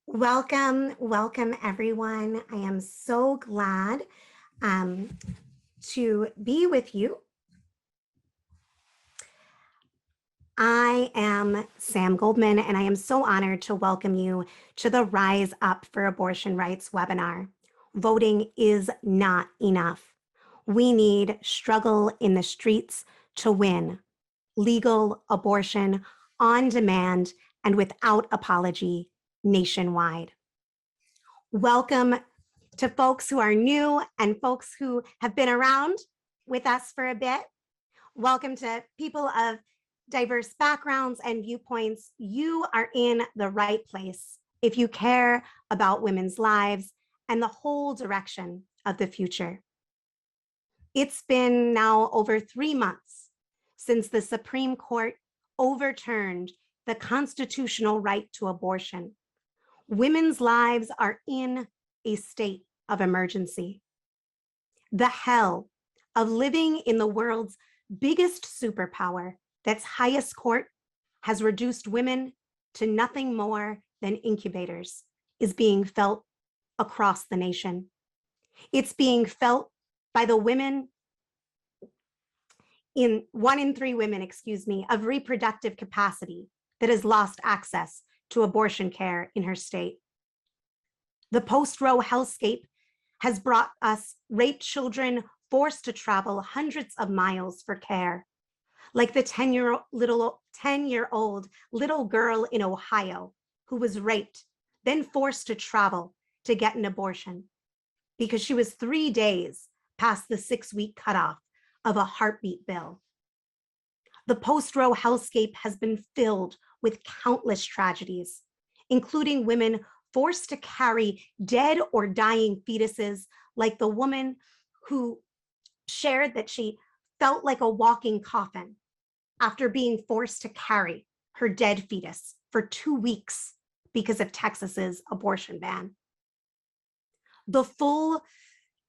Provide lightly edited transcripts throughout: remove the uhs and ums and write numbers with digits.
Welcome everyone. I am so glad to be with you. I am Sam Goldman, and I am so honored to welcome you to the Rise Up for Abortion Rights webinar. Voting is not enough. We need struggle in the streets to win legal abortion on demand and without apology nationwide. Welcome to folks who are new and folks who have been around with us for a bit. Welcome to people of diverse backgrounds and viewpoints. You are in the right place if you care about women's lives and the whole direction of the future. It's been now over 3 months since the Supreme Court overturned the constitutional right to abortion. Women's lives are in a state of emergency. The hell of living in the world's biggest superpower, that's highest court, has reduced women to nothing more than incubators, is being felt across the nation. It's being felt by the women one in three women, of reproductive capacity that has lost access to abortion care in her state. The post-Roe hellscape has brought us raped children forced to travel hundreds of miles for care, like the 10-year-old little girl in Ohio who was raped, then forced to travel to get an abortion because she was 3 days past the 6-week cutoff of a heartbeat bill. The post-Roe hellscape has been filled with countless tragedies, including women forced to carry dead or dying fetuses, like the woman who shared that she felt like a walking coffin after being forced to carry her dead fetus for 2 weeks because of Texas's abortion ban. The full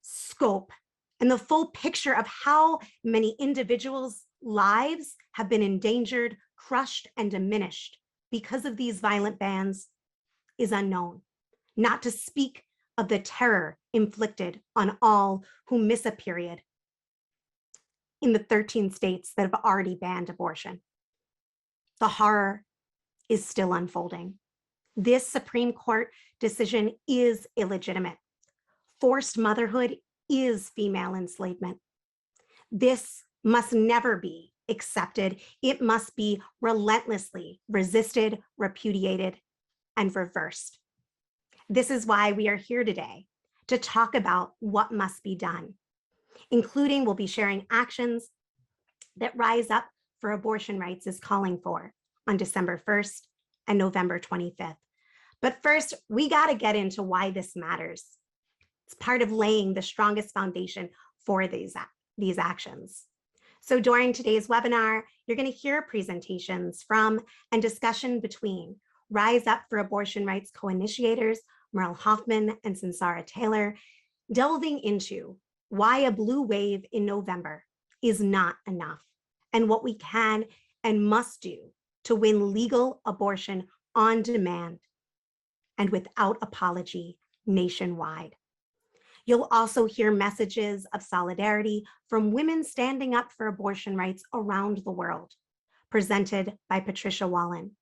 scope and the full picture of how many individuals' lives have been endangered, crushed, and diminished because of these violent bans is unknown, not to speak of the terror inflicted on all who miss a period in the 13 states that have already banned abortion. The horror is still unfolding. This Supreme Court decision is illegitimate. Forced motherhood is female enslavement. This must never be accepted. It must be relentlessly resisted, repudiated, and reversed. This is why we are here today to talk about what must be done, including we'll be sharing actions that Rise Up for Abortion Rights is calling for on December 1st and November 25th. But first, we got to get into why this matters. It's part of laying the strongest foundation for these actions. So during today's webinar, you're going to hear presentations from and discussion between Rise Up for Abortion Rights co-initiators, Merle Hoffman and Sansara Taylor, delving into why a blue wave in November is not enough and what we can and must do to win legal abortion on demand and without apology nationwide. You'll also hear messages of solidarity from women standing up for abortion rights around the world, presented by Patricia Wallen.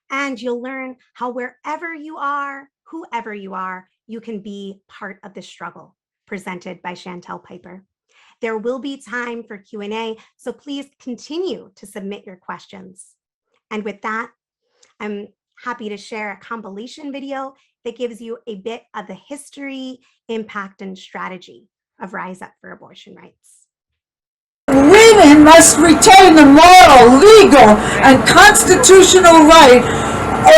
And you'll learn how wherever you are, whoever you are, you can be part of the struggle, presented by Chantel Piper. There will be time for Q&A, so please continue to submit your questions. And with that, I'm happy to share a compilation video that gives you a bit of the history, impact, and strategy of Rise Up for Abortion Rights. Women must retain the moral, legal, and constitutional right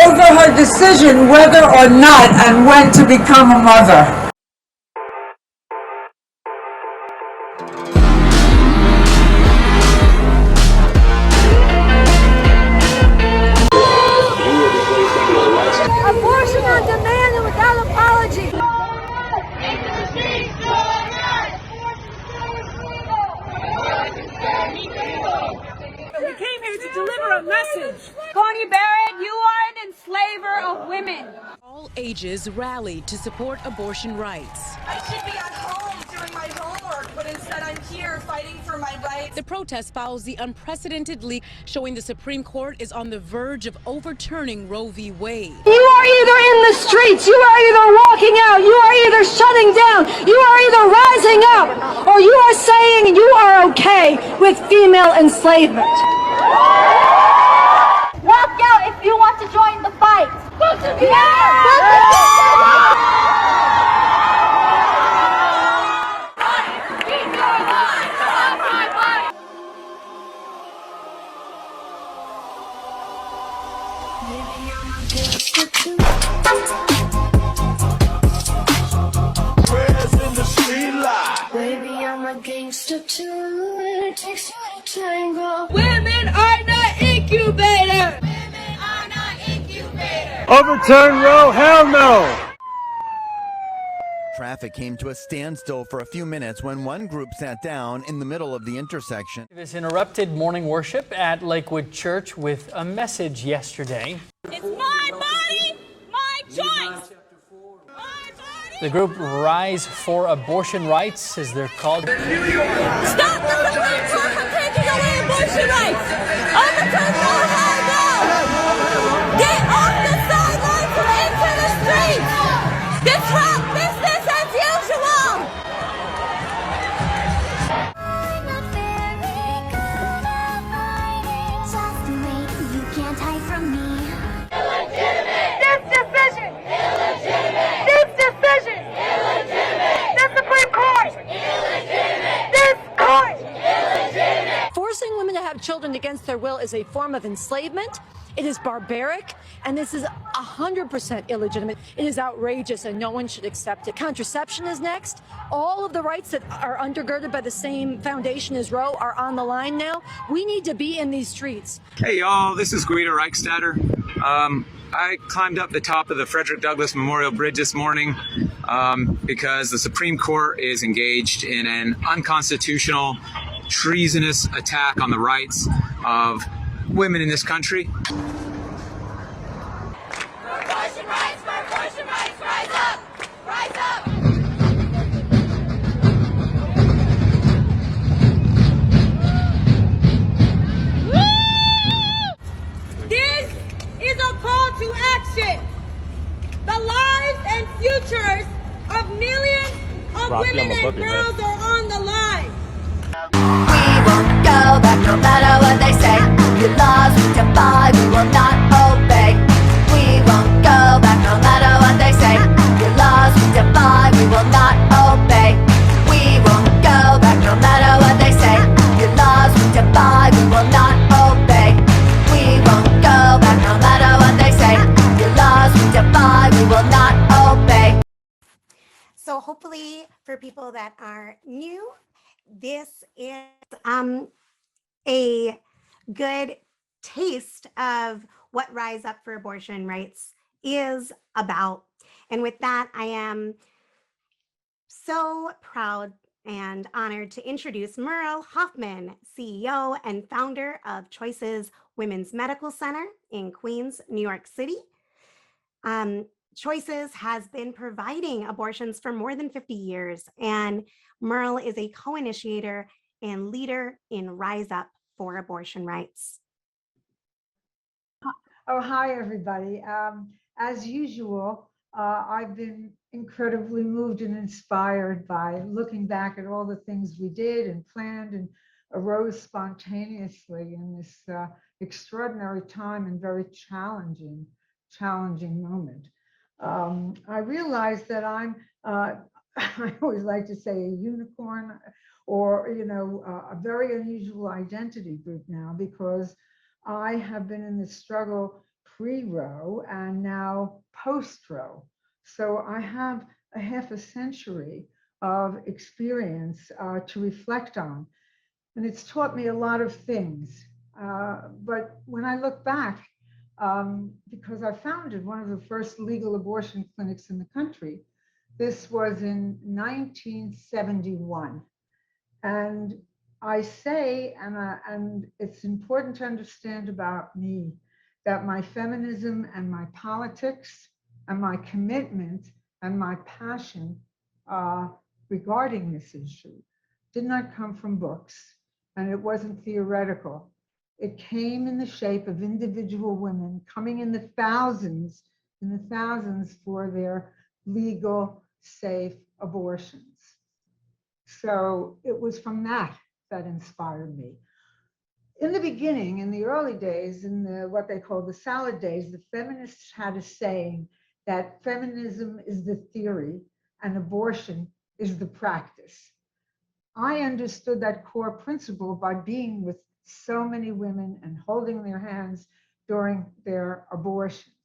over her decision whether or not and when to become a mother. Abortion on demand and without apology. We came here to deliver a message. Connie Barrett, you are an enslaver of women. All ages rallied to support abortion rights. I should be at home doing my homework, but instead I'm here fighting for my rights. The protest follows the unprecedented leak showing the Supreme Court is on the verge of overturning Roe v. Wade. You are either in the streets, you are either walking out, you are either shutting down, you are either rising up, or you are saying you are okay with female enslavement. Walk out if you want to join the fight. Baby, I'm a gangster too. It takes two to tango. Women are not incubators. Overturn Roe, hell no! Traffic came to a standstill for a few minutes when one group sat down in the middle of the intersection. This interrupted morning worship at Lakewood Church with a message yesterday. It's my body, my choice. The group Rise for Abortion Rights, as they're called. Stop the Supreme Court from taking away abortion rights. Overturn Roe, hell no. Get off the sidelines and into the streets. Disrupt business as usual. I'm not very good at fighting. Just wait, you can't hide from me. Illegitimate. This decision. Illegitimate. This decision. Illegitimate. The Supreme Court. Illegitimate. This court. Illegitimate. Forcing women to have children against their will is a form of enslavement. It is barbaric, and this is 100% illegitimate. It is outrageous, and no one should accept it. Contraception is next. All of the rights that are undergirded by the same foundation as Roe are on the line now. We need to be in these streets. Hey y'all, this is Guido Reichstatter. I climbed up the top of the Frederick Douglass Memorial Bridge this morning because the Supreme Court is engaged in an unconstitutional, treasonous attack on the rights of women in this country. For abortion rights, rise up! Rise up! This is a call to action. The lives and futures of millions of women and girls are on the line. We won't go back no matter what they say. Your laws we defy, we will not obey. We won't go back no matter what they say. Your laws we defy, we will not obey. We won't go back no matter what they say. Your laws we defy, we will not obey. We won't go back no matter what they say. Your laws we defy, we will not obey. So hopefully for people that are new, this is a good taste of what Rise Up for Abortion Rights is about. And with that, I am so proud and honored to introduce Merle Hoffman, CEO and founder of Choices Women's Medical Center in Queens, New York City. Choices has been providing abortions for more than 50 years, and Merle is a co-initiator and leader in Rise Up for Abortion Rights. Oh, hi, everybody. As usual, I've been incredibly moved and inspired by looking back at all the things we did and planned and arose spontaneously in this extraordinary time and very challenging moment. I realized that I'm, I always like to say, a unicorn, or, a very unusual identity group now, because I have been in the struggle pre-Roe and now post-Roe. So I have a half a century of experience to reflect on. And it's taught me a lot of things. But when I look back, because I founded one of the first legal abortion clinics in the country, this was in 1971. And I say, and it's important to understand about me, that my feminism and my politics and my commitment and my passion regarding this issue did not come from books, and it wasn't theoretical. It came in the shape of individual women coming in the thousands for their legal, safe abortions. So it was from that inspired me. In the beginning, in the early days, in what they call the salad days, the feminists had a saying that feminism is the theory and abortion is the practice. I understood that core principle by being with so many women and holding their hands during their abortions.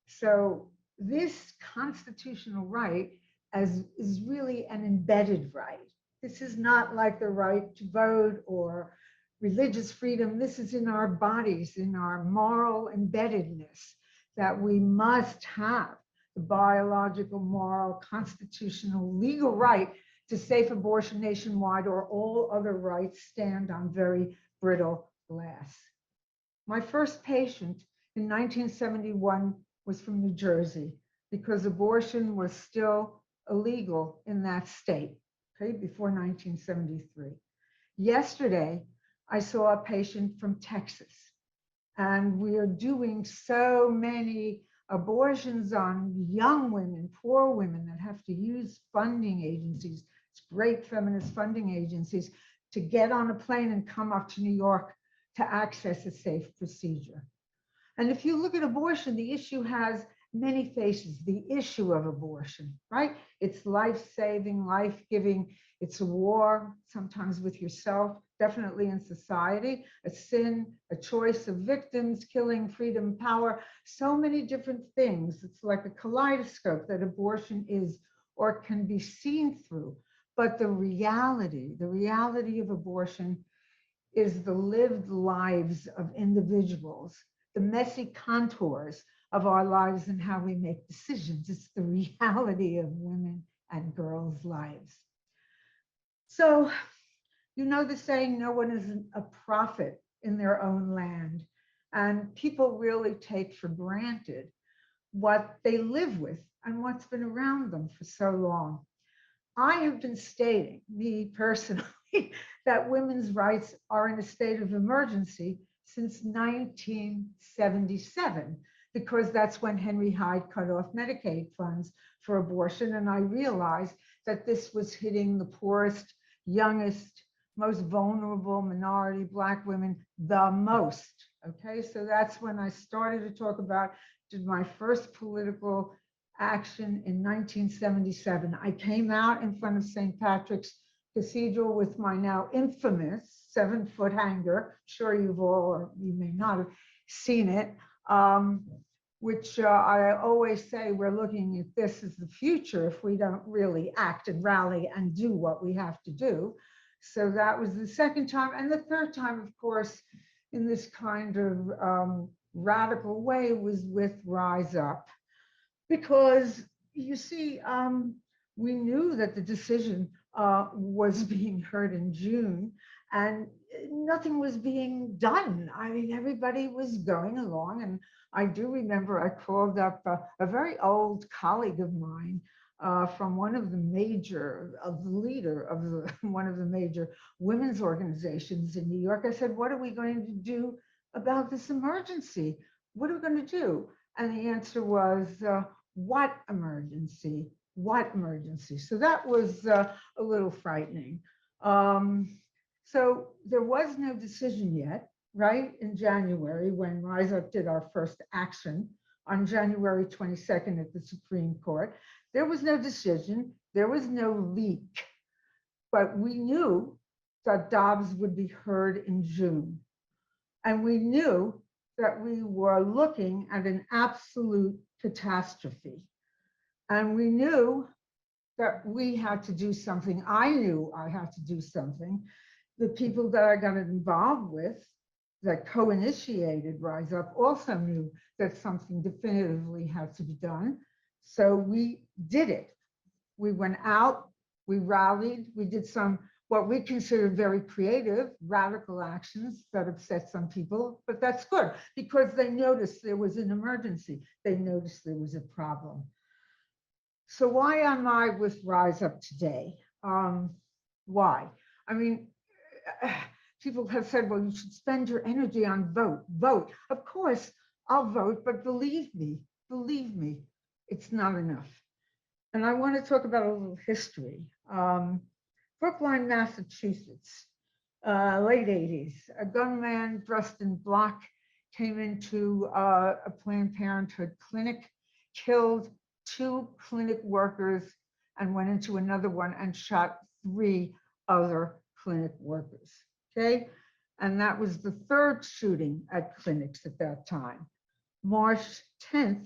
So this constitutional right is really an embedded right. This is not like the right to vote or religious freedom. This is in our bodies, in our moral embeddedness, that we must have the biological, moral, constitutional, legal right to safe abortion nationwide, or all other rights stand on very brittle glass. My first patient in 1971 was from New Jersey, because abortion was still illegal in that state, okay, before 1973. Yesterday, I saw a patient from Texas, and we are doing so many abortions on young women, poor women that have to use funding agencies, great feminist funding agencies, to get on a plane and come up to New York to access a safe procedure. And if you look at abortion, the issue has many faces. The issue of abortion, right? It's life-saving, life-giving. It's a war, sometimes with yourself, definitely in society, a sin, a choice of victims, killing, freedom, power, so many different things. It's like a kaleidoscope that abortion is or can be seen through. But the reality of abortion is the lived lives of individuals, the messy contours of our lives and how we make decisions. It's the reality of women and girls' lives. So, you know the saying, no one is a prophet in their own land. And people really take for granted what they live with and what's been around them for so long. I have been stating, me personally, that women's rights are in a state of emergency since 1977, because that's when Henry Hyde cut off Medicaid funds for abortion. And I realized that this was hitting the poorest, youngest, most vulnerable minority Black women the most. Okay, so that's when I started to talk about, did my first political action in 1977. I came out in front of St. Patrick's Cathedral with my now infamous 7-foot hanger. I'm sure you've all, or you may not have seen it, which I always say we're looking at this as the future if we don't really act and rally and do what we have to do. So that was the second time. And the third time, of course, in this kind of radical way was with Rise Up. Because you see, we knew that the decision was being heard in June and nothing was being done. I mean, everybody was going along. And I do remember I called up a very old colleague of mine from one of the major, the leader of one of the major women's organizations in New York. I said, what are we going to do about this emergency? What are we going to do? And the answer was, what emergency? What emergency? So that was a little frightening. So there was no decision yet, right? In January, when Rise Up did our first action on January 22nd at the Supreme Court, there was no decision, there was no leak, but we knew that Dobbs would be heard in June. And we knew that we were looking at an absolute catastrophe. And we knew that we had to do something. I knew I had to do something. The people that I got involved with, that co-initiated Rise Up, also knew that something definitively had to be done. So we did it. We went out, we rallied, we did some what we consider very creative, radical actions that upset some people, but that's good because they noticed there was an emergency. They noticed there was a problem. So why am I with Rise Up today? Why? I mean, people have said, well, you should spend your energy on vote. Of course, I'll vote, but believe me, it's not enough. And I want to talk about a little history. Brookline, Massachusetts, late 80s, a gunman dressed in black came into a Planned Parenthood clinic, killed 2 clinic workers, and went into another one and shot 3 other clinic workers, okay? And that was the 3rd shooting at clinics at that time. March 10th,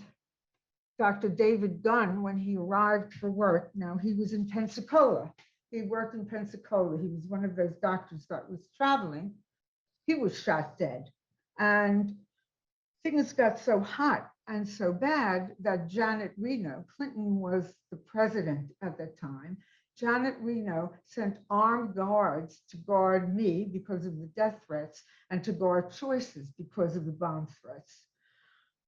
Dr. David Gunn, when he arrived for work, now he was in Pensacola. He worked in Pensacola. He was one of those doctors that was traveling. He was shot dead. And things got so hot and so bad that Janet Reno, Clinton was the president at the time, Janet Reno sent armed guards to guard me because of the death threats and to guard Choices because of the bomb threats.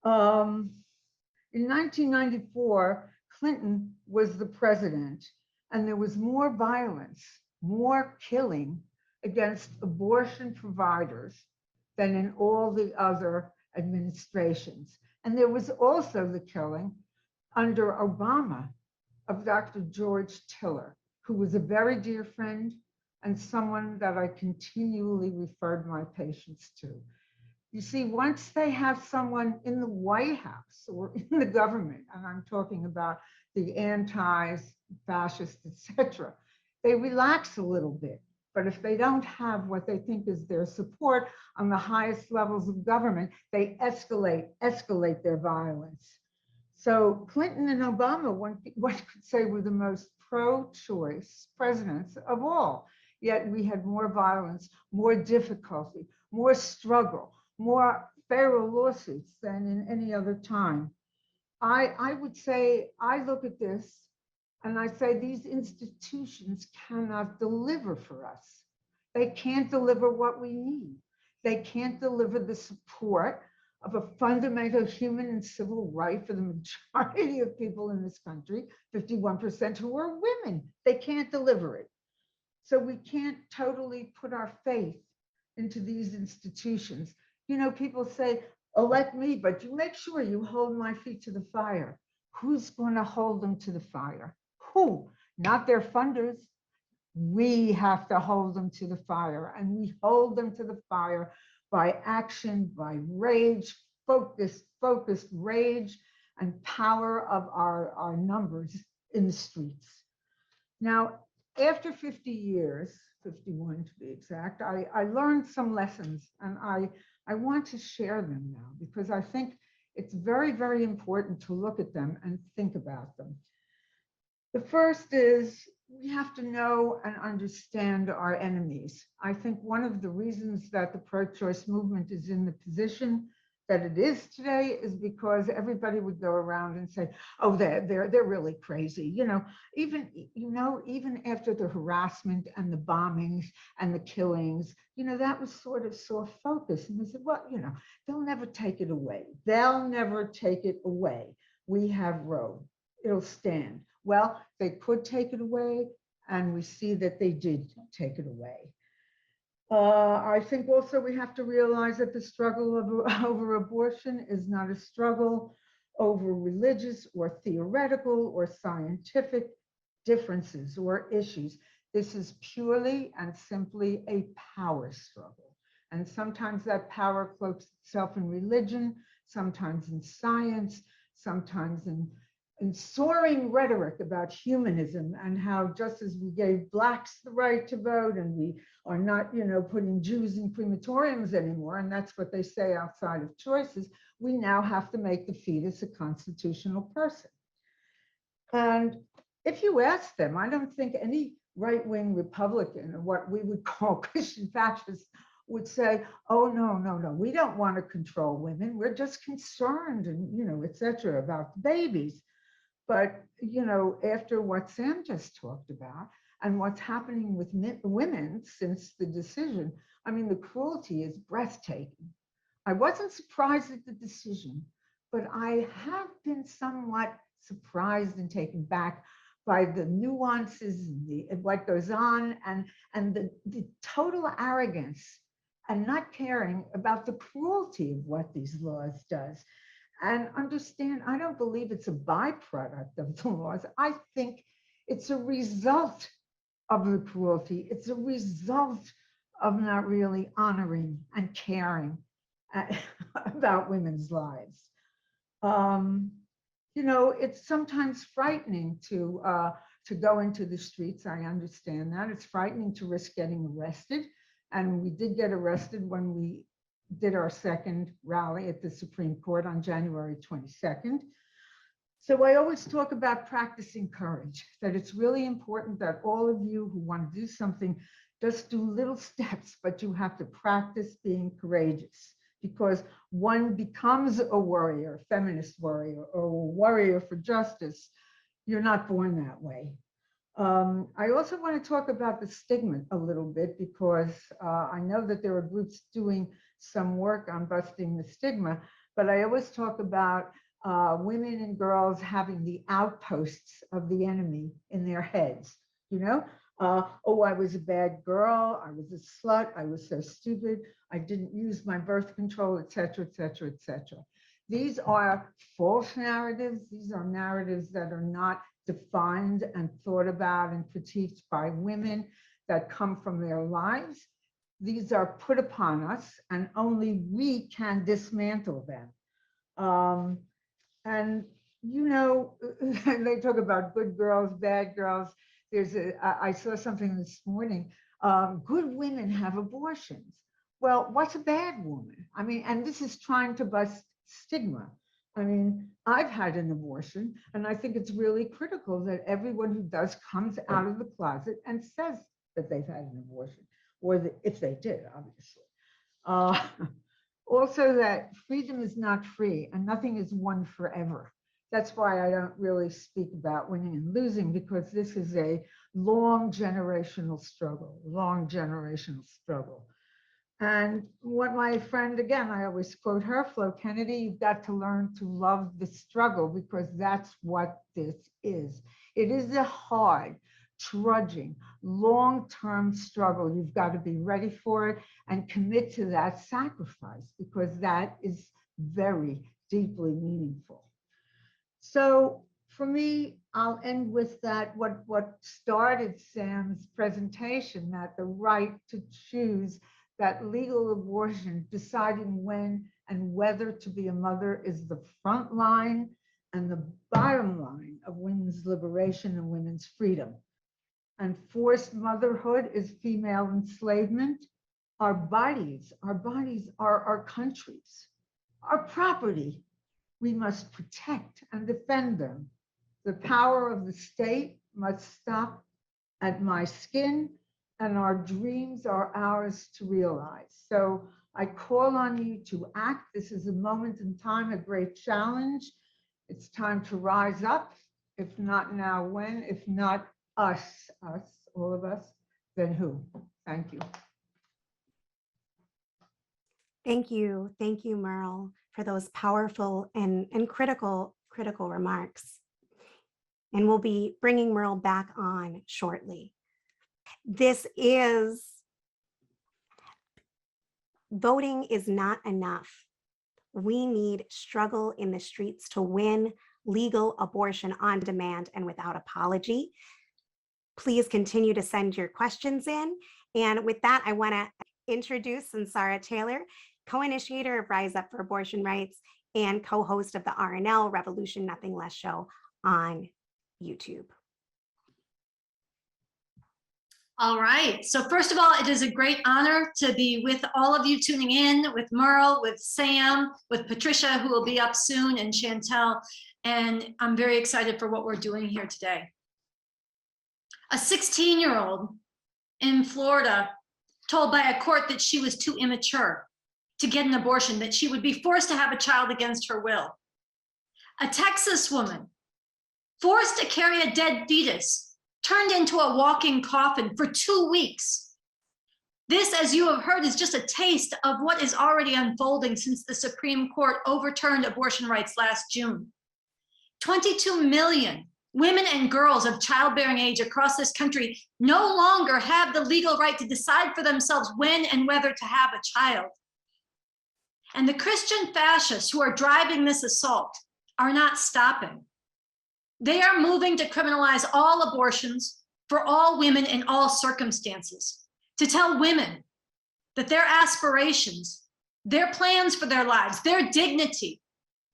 In 1994, Clinton was the president, and there was more violence, more killing against abortion providers than in all the other administrations. And there was also the killing under Obama of Dr. George Tiller, who was a very dear friend and someone that I continually referred my patients to. You see, once they have someone in the White House or in the government, and I'm talking about the antis, fascists, etc., they relax a little bit. But if they don't have what they think is their support on the highest levels of government, they escalate their violence. So Clinton and Obama, one could say, were the most pro-choice presidents of all. Yet we had more violence, more difficulty, more struggle, more federal lawsuits than in any other time. I would say, I look at this and I say these institutions cannot deliver for us. They can't deliver what we need. They can't deliver the support of a fundamental human and civil right for the majority of people in this country, 51% who are women. They can't deliver it. So we can't totally put our faith into these institutions. You know, people say, elect me, but you make sure you hold my feet to the fire. Who's going to hold them to the fire? Who? Not their funders. We have to hold them to the fire, and we hold them to the fire by action, by rage, focused rage and power of our numbers in the streets. Now, after 50 years, 51 to be exact, I learned some lessons, and I want to share them now because I think it's very, very important to look at them and think about them. The first is we have to know and understand our enemies. I think one of the reasons that the pro-choice movement is in the position that it is today is because everybody would go around and say, oh, they're really crazy. You know, even after the harassment and the bombings and the killings, you know, that was sort of soft focus. And they said, well, you know, they'll never take it away. They'll never take it away. We have Roe. It'll stand. Well, they could take it away, and we see that they did take it away. I think also we have to realize that the struggle over abortion is not a struggle over religious or theoretical or scientific differences or issues. This is purely and simply a power struggle. And sometimes that power cloaks itself in religion, sometimes in science, sometimes in soaring rhetoric about humanism and how just as we gave Blacks the right to vote and we are not, you know, putting Jews in crematoriums anymore, and that's what they say outside of Choices, we now have to make the fetus a constitutional person. And if you ask them, I don't think any right-wing Republican or what we would call Christian fascists would say, oh, no, we don't want to control women. We're just concerned and, you know, et cetera, about the babies. But, you know, after what Sam just talked about, and what's happening with women since the decision. I mean, the cruelty is breathtaking. I wasn't surprised at the decision, but I have been somewhat surprised and taken back by the nuances and what goes on, and the total arrogance and not caring about the cruelty of what these laws does. And understand, I don't believe it's a byproduct of the laws. I think it's a result of the cruelty. It's a result of not really honoring and caring about women's lives. You know, it's sometimes frightening to go into the streets. I understand that. It's frightening to risk getting arrested. And we did get arrested when we did our second rally at the Supreme Court on January 22nd. So I always talk about practicing courage, that it's really important that all of you who want to do something, just do little steps, but you have to practice being courageous, because one becomes a warrior, feminist warrior, or a warrior for justice. You're not born that way. I also want to talk about the stigma a little bit, because I know that there are groups doing some work on busting the stigma, but I always talk about women and girls having the outposts of the enemy in their heads, you know? Oh, I was a bad girl, I was a slut, I was so stupid, I didn't use my birth control, etc., etc., etc. These are false narratives. These are narratives that are not defined and thought about and critiqued by women, that come from their lives. These are put upon us, and only we can dismantle them. And you know, they talk about good girls, bad girls. I saw something this morning, good women have abortions. Well, what's a bad woman? I mean, and this is trying to bust stigma. I mean, I've had an abortion, and I think it's really critical that everyone who does comes out of the closet and says that they've had an abortion, or if they did, obviously. Also, that freedom is not free, and nothing is won forever. That's why I don't really speak about winning and losing, because this is a long generational struggle, And what my friend, again, I always quote her, Flo Kennedy, you've got to learn to love the struggle, because that's what this is. It is a hard, trudging, long-term struggle. You've got to be ready for it and commit to that sacrifice, because that is very deeply meaningful. So for me, I'll end with that, what started Sam's presentation, that the right to choose, that legal abortion, deciding when and whether to be a mother, is the front line and the bottom line of women's liberation and women's freedom. And forced motherhood is female enslavement. Our bodies are our countries, our property. We must protect and defend them. The power of the state must stop at my skin, and our dreams are ours to realize. So I call on you to act. This is a moment in time, a great challenge. It's time to rise up. If not now, when? If not us, all of us, then who? Thank you. Thank you, Merle, for those powerful and critical remarks. And we'll be bringing Merle back on shortly. Voting is not enough. We need struggle in the streets to win legal abortion on demand and without apology. Please continue to send your questions in. And with that, I want to introduce Sansara Taylor, co-initiator of Rise Up for Abortion Rights and co-host of the RNL Revolution Nothing Less show on YouTube. All right. So first of all, it is a great honor to be with all of you tuning in, with Merle, with Sam, with Patricia, who will be up soon, and Chantel. And I'm very excited for what we're doing here today. A 16-year-old in Florida told by a court that she was too immature to get an abortion, that she would be forced to have a child against her will. A Texas woman forced to carry a dead fetus turned into a walking coffin for 2 weeks. This, as you have heard, is just a taste of what is already unfolding since the Supreme Court overturned abortion rights last June. 22 million women and girls of childbearing age across this country no longer have the legal right to decide for themselves when and whether to have a child. And the Christian fascists who are driving this assault are not stopping. They are moving to criminalize all abortions for all women in all circumstances, to tell women that their aspirations, their plans for their lives, their dignity,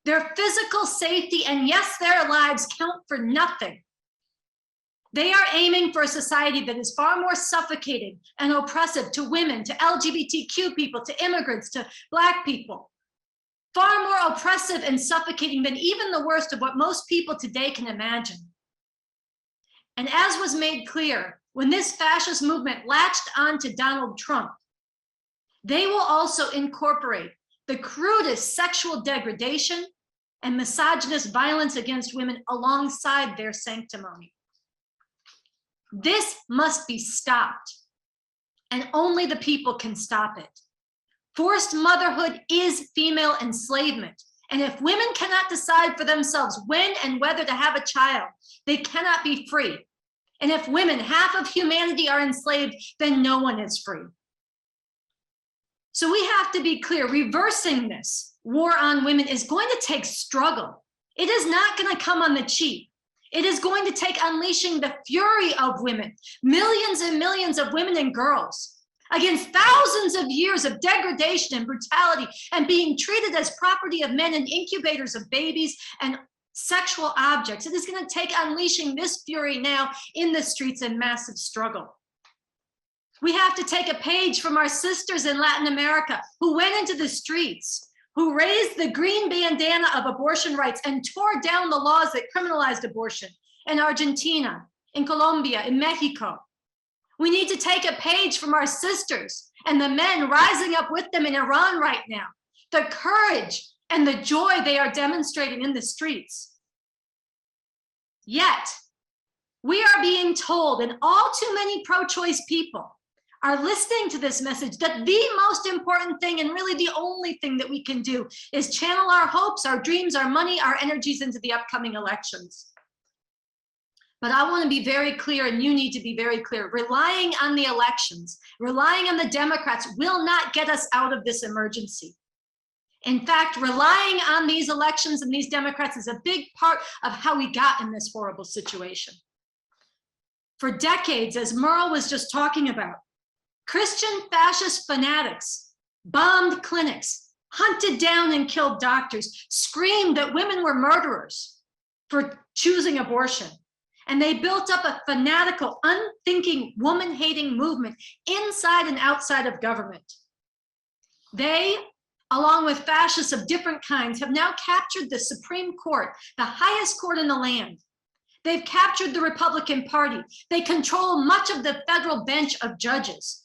their physical safety, and yes, their lives count for nothing. They are aiming for a society that is far more suffocating and oppressive to women, to LGBTQ people, to immigrants, to Black people. Far more oppressive and suffocating than even the worst of what most people today can imagine. And as was made clear, when this fascist movement latched on to Donald Trump, they will also incorporate the crudest sexual degradation and misogynist violence against women alongside their sanctimony. This must be stopped, and only the people can stop it. Forced motherhood is female enslavement, and if women cannot decide for themselves when and whether to have a child, they cannot be free. And if women, half of humanity, are enslaved, then no one is free. So we have to be clear, reversing this war on women is going to take struggle. It is not going to come on the cheap. It is going to take unleashing the fury of women, millions and millions of women and girls, against thousands of years of degradation and brutality and being treated as property of men and incubators of babies and sexual objects. It is going to take unleashing this fury now in the streets and massive struggle. We have to take a page from our sisters in Latin America who went into the streets, who raised the green bandana of abortion rights and tore down the laws that criminalized abortion in Argentina, in Colombia, in Mexico. We need to take a page from our sisters and the men rising up with them in Iran right now, the courage and the joy they are demonstrating in the streets. Yet, we are being told, and all too many pro-choice people are listening to this message, that the most important thing and really the only thing that we can do is channel our hopes, our dreams, our money, our energies into the upcoming elections. But I want to be very clear, and you need to be very clear. Relying on the elections, relying on the Democrats will not get us out of this emergency. In fact, relying on these elections and these Democrats is a big part of how we got in this horrible situation. For decades, as Merle was just talking about, Christian fascist fanatics bombed clinics, hunted down and killed doctors, screamed that women were murderers for choosing abortion. And they built up a fanatical, unthinking, woman-hating movement inside and outside of government. They, along with fascists of different kinds, have now captured the Supreme Court, the highest court in the land. They've captured the Republican Party. They control much of the federal bench of judges.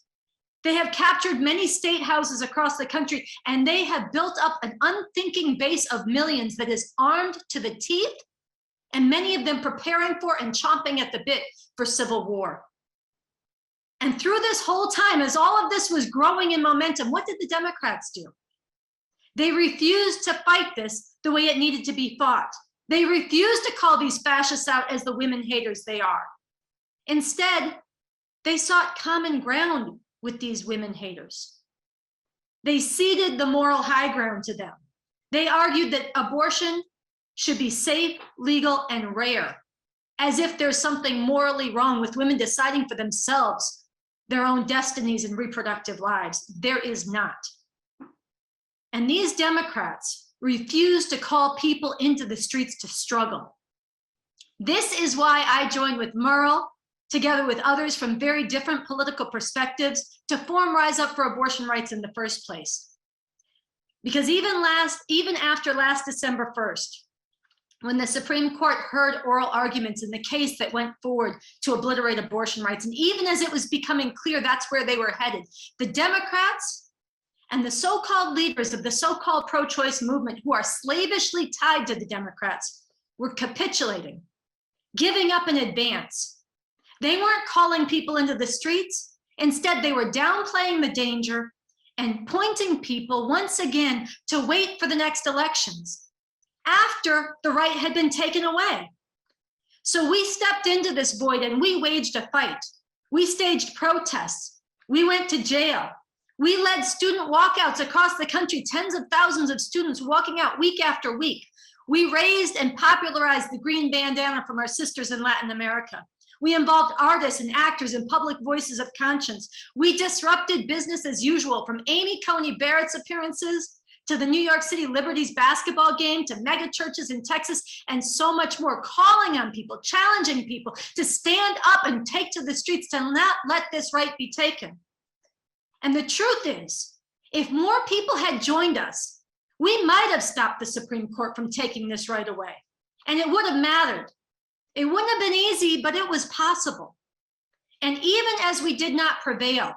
They have captured many state houses across the country, and they have built up an unthinking base of millions that is armed to the teeth, and many of them preparing for and chomping at the bit for civil war. And through this whole time, as all of this was growing in momentum, what did the Democrats do? They refused to fight this the way it needed to be fought. They refused to call these fascists out as the women haters they are. Instead, they sought common ground with these women haters. They ceded the moral high ground to them. They argued that abortion should be safe, legal, and rare, as if there's something morally wrong with women deciding for themselves their own destinies and reproductive lives. There is not. And these Democrats refuse to call people into the streets to struggle. This is why I joined with Merle, together with others from very different political perspectives, to form Rise Up for Abortion Rights in the first place. Because even after last December 1st, when the Supreme Court heard oral arguments in the case that went forward to obliterate abortion rights, and even as it was becoming clear that's where they were headed, the Democrats and the so-called leaders of the so-called pro-choice movement, who are slavishly tied to the Democrats, were capitulating, giving up in advance. They weren't calling people into the streets. Instead, they were downplaying the danger and pointing people once again to wait for the next elections after the right had been taken away. So we stepped into this void and we waged a fight. We staged protests. We went to jail. We led student walkouts across the country, tens of thousands of students walking out week after week. We raised and popularized the green bandana from our sisters in Latin America. We involved artists and actors in public voices of conscience. We disrupted business as usual, from Amy Coney Barrett's appearances to the New York City Liberties basketball game, to mega churches in Texas, and so much more, calling on people, challenging people to stand up and take to the streets to not let this right be taken. And the truth is, if more people had joined us, we might have stopped the Supreme Court from taking this right away. And it would have mattered. It wouldn't have been easy, but it was possible. And even as we did not prevail,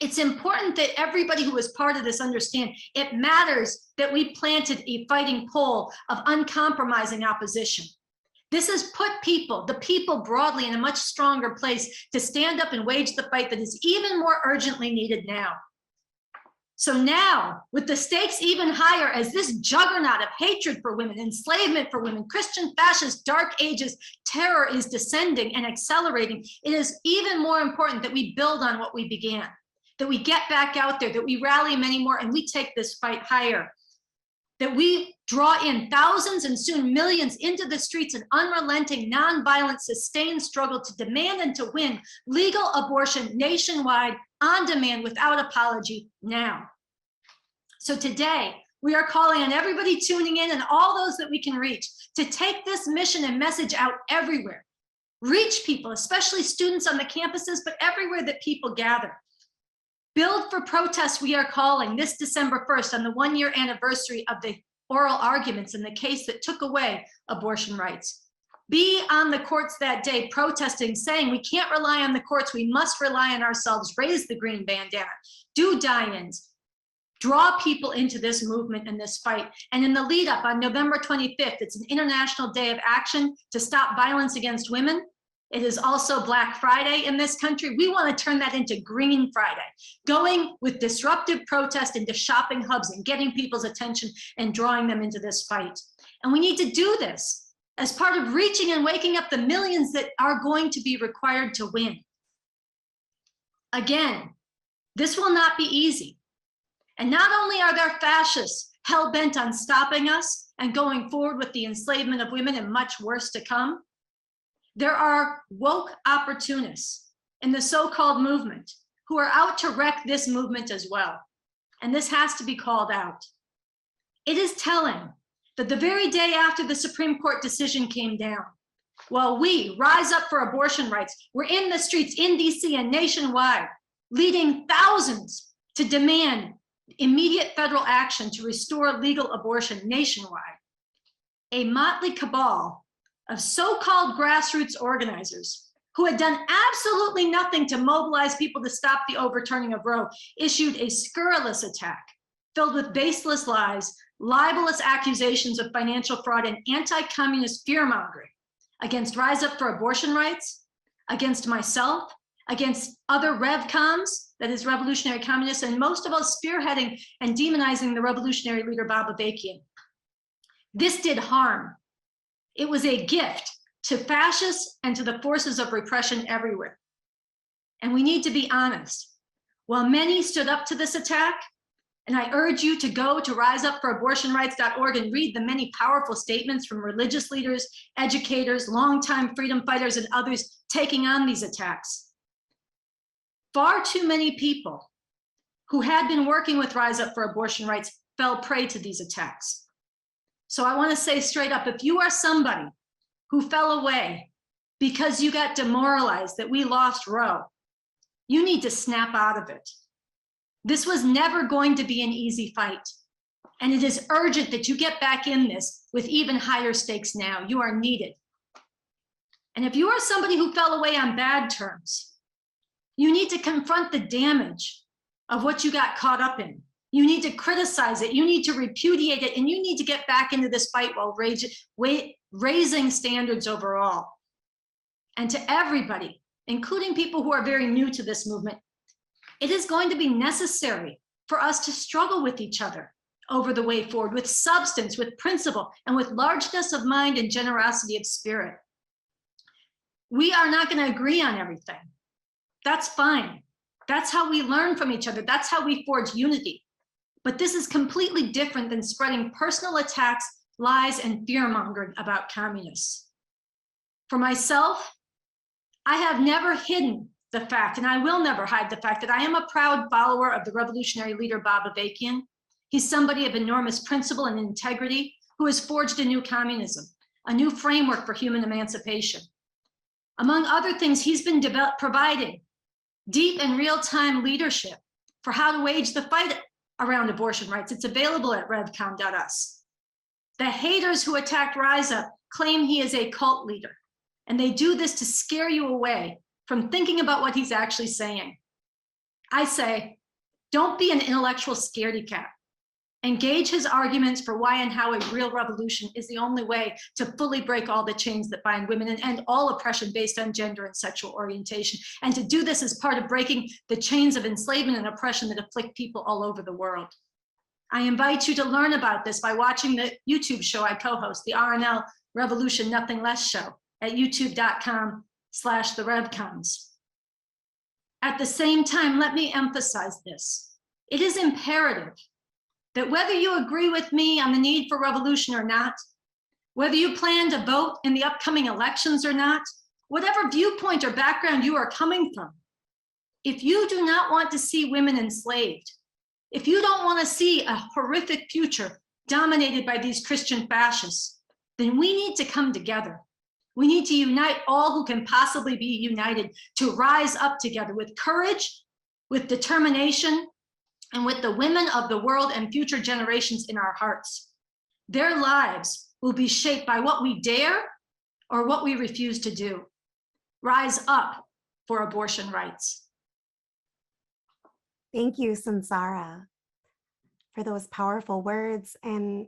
it's important that everybody who was part of this understand it matters that we planted a fighting pole of uncompromising opposition. This has put people, the people broadly, in a much stronger place to stand up and wage the fight that is even more urgently needed now. So now, with the stakes even higher, as this juggernaut of hatred for women, enslavement for women, Christian fascist dark ages terror is descending and accelerating, it is even more important that we build on what we began, that we get back out there, that we rally many more, and we take this fight higher, that we draw in thousands and soon millions into the streets in unrelenting, nonviolent, sustained struggle to demand and to win legal abortion nationwide, on demand, without apology, now. So today, we are calling on everybody tuning in and all those that we can reach to take this mission and message out everywhere. Reach people, especially students on the campuses, but everywhere that people gather. Build for protest, we are calling this December 1st on the 1-year anniversary of the oral arguments in the case that took away abortion rights. Be on the courts that day protesting, saying we can't rely on the courts, we must rely on ourselves. Raise the green bandana, do die-ins, draw people into this movement and this fight. And in the lead up on November 25th, it's an International Day of Action to stop violence against women. It is also Black Friday in this country. We want to turn that into Green Friday, going with disruptive protest into shopping hubs and getting people's attention and drawing them into this fight. And we need to do this as part of reaching and waking up the millions that are going to be required to win. Again, this will not be easy. And not only are there fascists hell-bent on stopping us and going forward with the enslavement of women and much worse to come, there are woke opportunists in the so-called movement who are out to wreck this movement as well. And this has to be called out. It is telling that the very day after the Supreme Court decision came down, while we rise up for abortion rights, we're in the streets in DC and nationwide, leading thousands to demand immediate federal action to restore legal abortion nationwide. A motley cabal of so-called grassroots organizers who had done absolutely nothing to mobilize people to stop the overturning of Roe issued a scurrilous attack filled with baseless lies, libelous accusations of financial fraud, and anti-communist fear-mongering against Rise Up for Abortion Rights, against myself, against other RevComs, that is revolutionary communists, and most of all spearheading and demonizing the revolutionary leader Bob Avakian. This did harm. It was a gift to fascists and to the forces of repression everywhere. And we need to be honest. While many stood up to this attack, and I urge you to go to riseupforabortionrights.org and read the many powerful statements from religious leaders, educators, longtime freedom fighters, and others taking on these attacks. Far too many people who had been working with Rise Up for Abortion Rights fell prey to these attacks. So I want to say straight up, if you are somebody who fell away because you got demoralized that we lost Roe, you need to snap out of it. This was never going to be an easy fight. And it is urgent that you get back in this with even higher stakes now. You are needed. And if you are somebody who fell away on bad terms, you need to confront the damage of what you got caught up in. You need to criticize it. You need to repudiate it. And you need to get back into this fight while raising standards overall. And to everybody, including people who are very new to this movement, it is going to be necessary for us to struggle with each other over the way forward, with substance, with principle, and with largeness of mind and generosity of spirit. We are not going to agree on everything. That's fine. That's how we learn from each other. That's how we forge unity. But this is completely different than spreading personal attacks, lies, and fear-mongering about communists. For myself, I have never hidden the fact, and I will never hide the fact, that I am a proud follower of the revolutionary leader Bob Avakian. He's somebody of enormous principle and integrity who has forged a new communism, a new framework for human emancipation. Among other things, he's been providing deep and real-time leadership for how to wage the fight around abortion rights. It's available at revcom.us. The haters who attacked Rise Up claim he is a cult leader, and they do this to scare you away from thinking about what he's actually saying. I say, don't be an intellectual scaredy cat. Engage his arguments for why and how a real revolution is the only way to fully break all the chains that bind women and end all oppression based on gender and sexual orientation. And to do this as part of breaking the chains of enslavement and oppression that afflict people all over the world. I invite you to learn about this by watching the YouTube show I co-host, the RNL Revolution Nothing Less show at youtube.com/therevcoms. At the same time, let me emphasize this. It is imperative that whether you agree with me on the need for revolution or not, whether you plan to vote in the upcoming elections or not, whatever viewpoint or background you are coming from, if you do not want to see women enslaved, if you don't want to see a horrific future dominated by these Christian fascists, then we need to come together. We need to unite all who can possibly be united to rise up together with courage, with determination, and with the women of the world and future generations in our hearts. Their lives will be shaped by what we dare or what we refuse to do. Rise up for abortion rights. Thank you, Sansara, for those powerful words and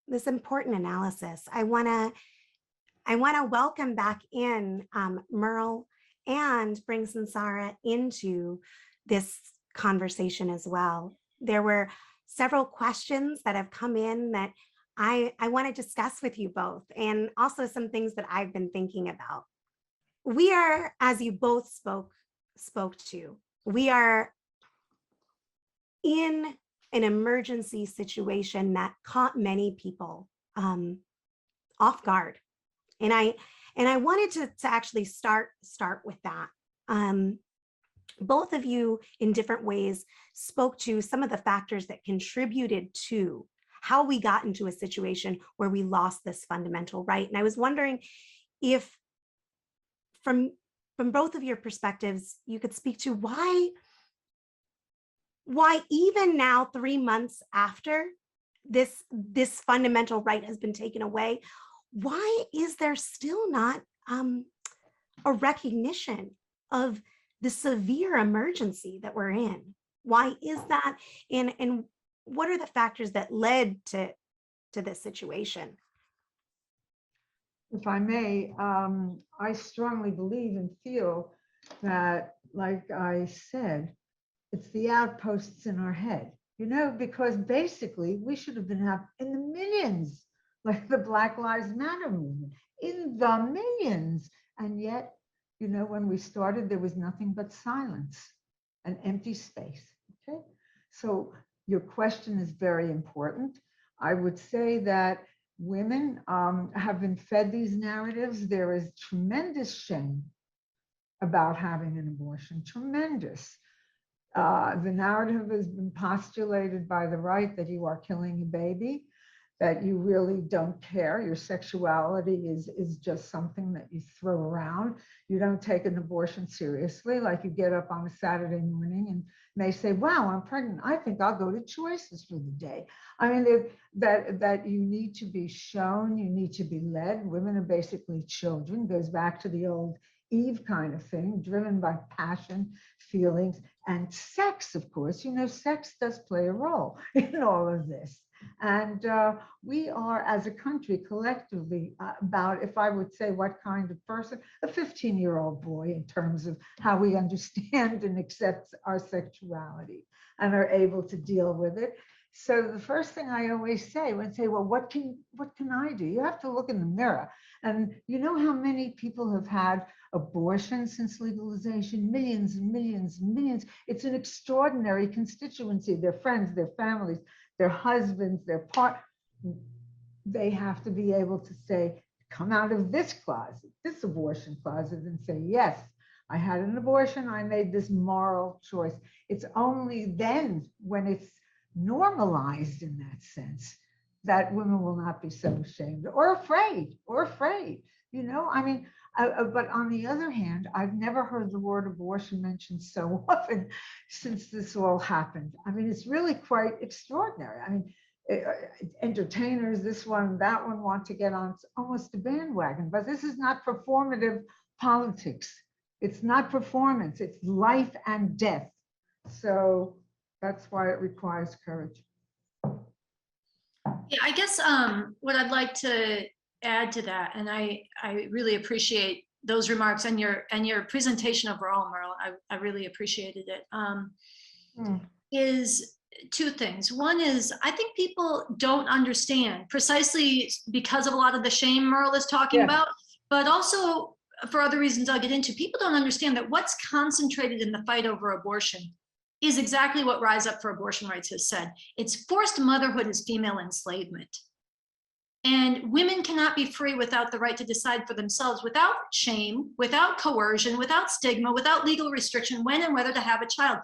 this important analysis. I want to welcome back in Merle and bring Sansara into this conversation as well. There were several questions that have come in that I want to discuss with you both, and also some things that I've been thinking about. We are, as you both spoke to, we are in an emergency situation that caught many people off guard. And I wanted to actually start with that. Both of you in different ways spoke to some of the factors that contributed to how we got into a situation where we lost this fundamental right. And I was wondering if from both of your perspectives, you could speak to why even now, 3 months after this fundamental right has been taken away, why is there still not a recognition of the severe emergency that we're in? Why is that? And what are the factors that led to this situation? If I may, I strongly believe and feel that, like I said, it's the outposts in our head, because basically we should have been in the millions, like the Black Lives Matter movement, in the millions. And yet, when we started, there was nothing but silence, an empty space, okay? So your question is very important. I would say that women have been fed these narratives. There is tremendous shame about having an abortion, tremendous. The narrative has been postulated by the right that you are killing a baby, that you really don't care. Your sexuality is just something that you throw around. You don't take an abortion seriously, like you get up on a Saturday morning and may say, wow, I'm pregnant. I think I'll go to Choices for the day. I mean, that you need to be shown, you need to be led. Women are basically children, goes back to the old Eve kind of thing, driven by passion, feelings, and sex, of course. Sex does play a role in all of this. And we are, as a country, collectively, about, if I would say what kind of person, a 15-year-old boy in terms of how we understand and accept our sexuality and are able to deal with it. So the first thing I always say when say, well, what can I do? You have to look in the mirror. And you know how many people have had abortion since legalization? Millions and millions and millions. It's an extraordinary constituency. Their friends, their families, their husbands, their they have to be able to say, come out of this closet, this abortion closet, and say, yes, I had an abortion, I made this moral choice. It's only then, when it's normalized in that sense, that women will not be so ashamed or afraid, you know? I mean, but on the other hand, I've never heard the word abortion mentioned so often since this all happened. I mean, it's really quite extraordinary. I mean, entertainers, this one, that one, want to get on almost a bandwagon, but this is not performative politics. It's not performance, it's life and death. So that's why it requires courage. Yeah, I guess what I'd like to add to that, and I really appreciate those remarks and your presentation overall, Merle. I really appreciated it. Is two things. One is, I think people don't understand, precisely because of a lot of the shame Merle is talking about, but also for other reasons I'll get into. People don't understand that what's concentrated in the fight over abortion is exactly what Rise Up for Abortion Rights has said. It's forced motherhood as female enslavement. And women cannot be free without the right to decide for themselves, without shame, without coercion, without stigma, without legal restriction, when and whether to have a child.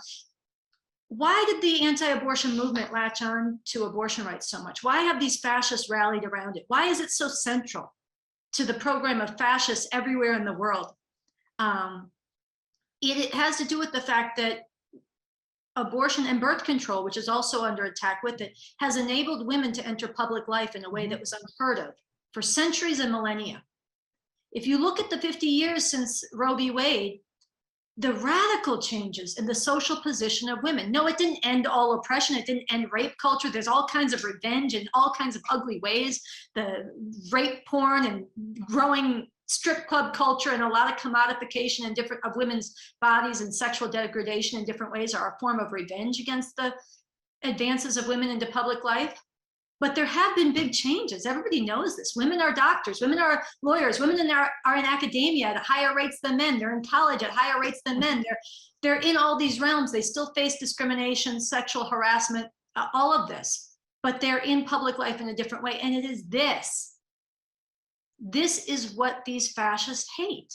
Why did the anti-abortion movement latch on to abortion rights so much? Why have these fascists rallied around it? Why is it so central to the program of fascists everywhere in the world? It has to do with the fact that abortion and birth control, which is also under attack with it, has enabled women to enter public life in a way that was unheard of for centuries and millennia. If you look at the 50 years since Roe v. Wade, the radical changes in the social position of women. No, it didn't end all oppression. It didn't end rape culture. There's all kinds of revenge in all kinds of ugly ways. The rape porn and growing strip club culture and a lot of commodification and different of women's bodies and sexual degradation in different ways are a form of revenge against the advances of women into public life. But there have been big changes. Everybody knows this. Women are doctors, women are lawyers, women are in academia at higher rates than men. They're in college at higher rates than men. They're in all these realms. They still face discrimination, sexual harassment, all of this, but they're in public life in a different way. And it is this is what these fascists hate.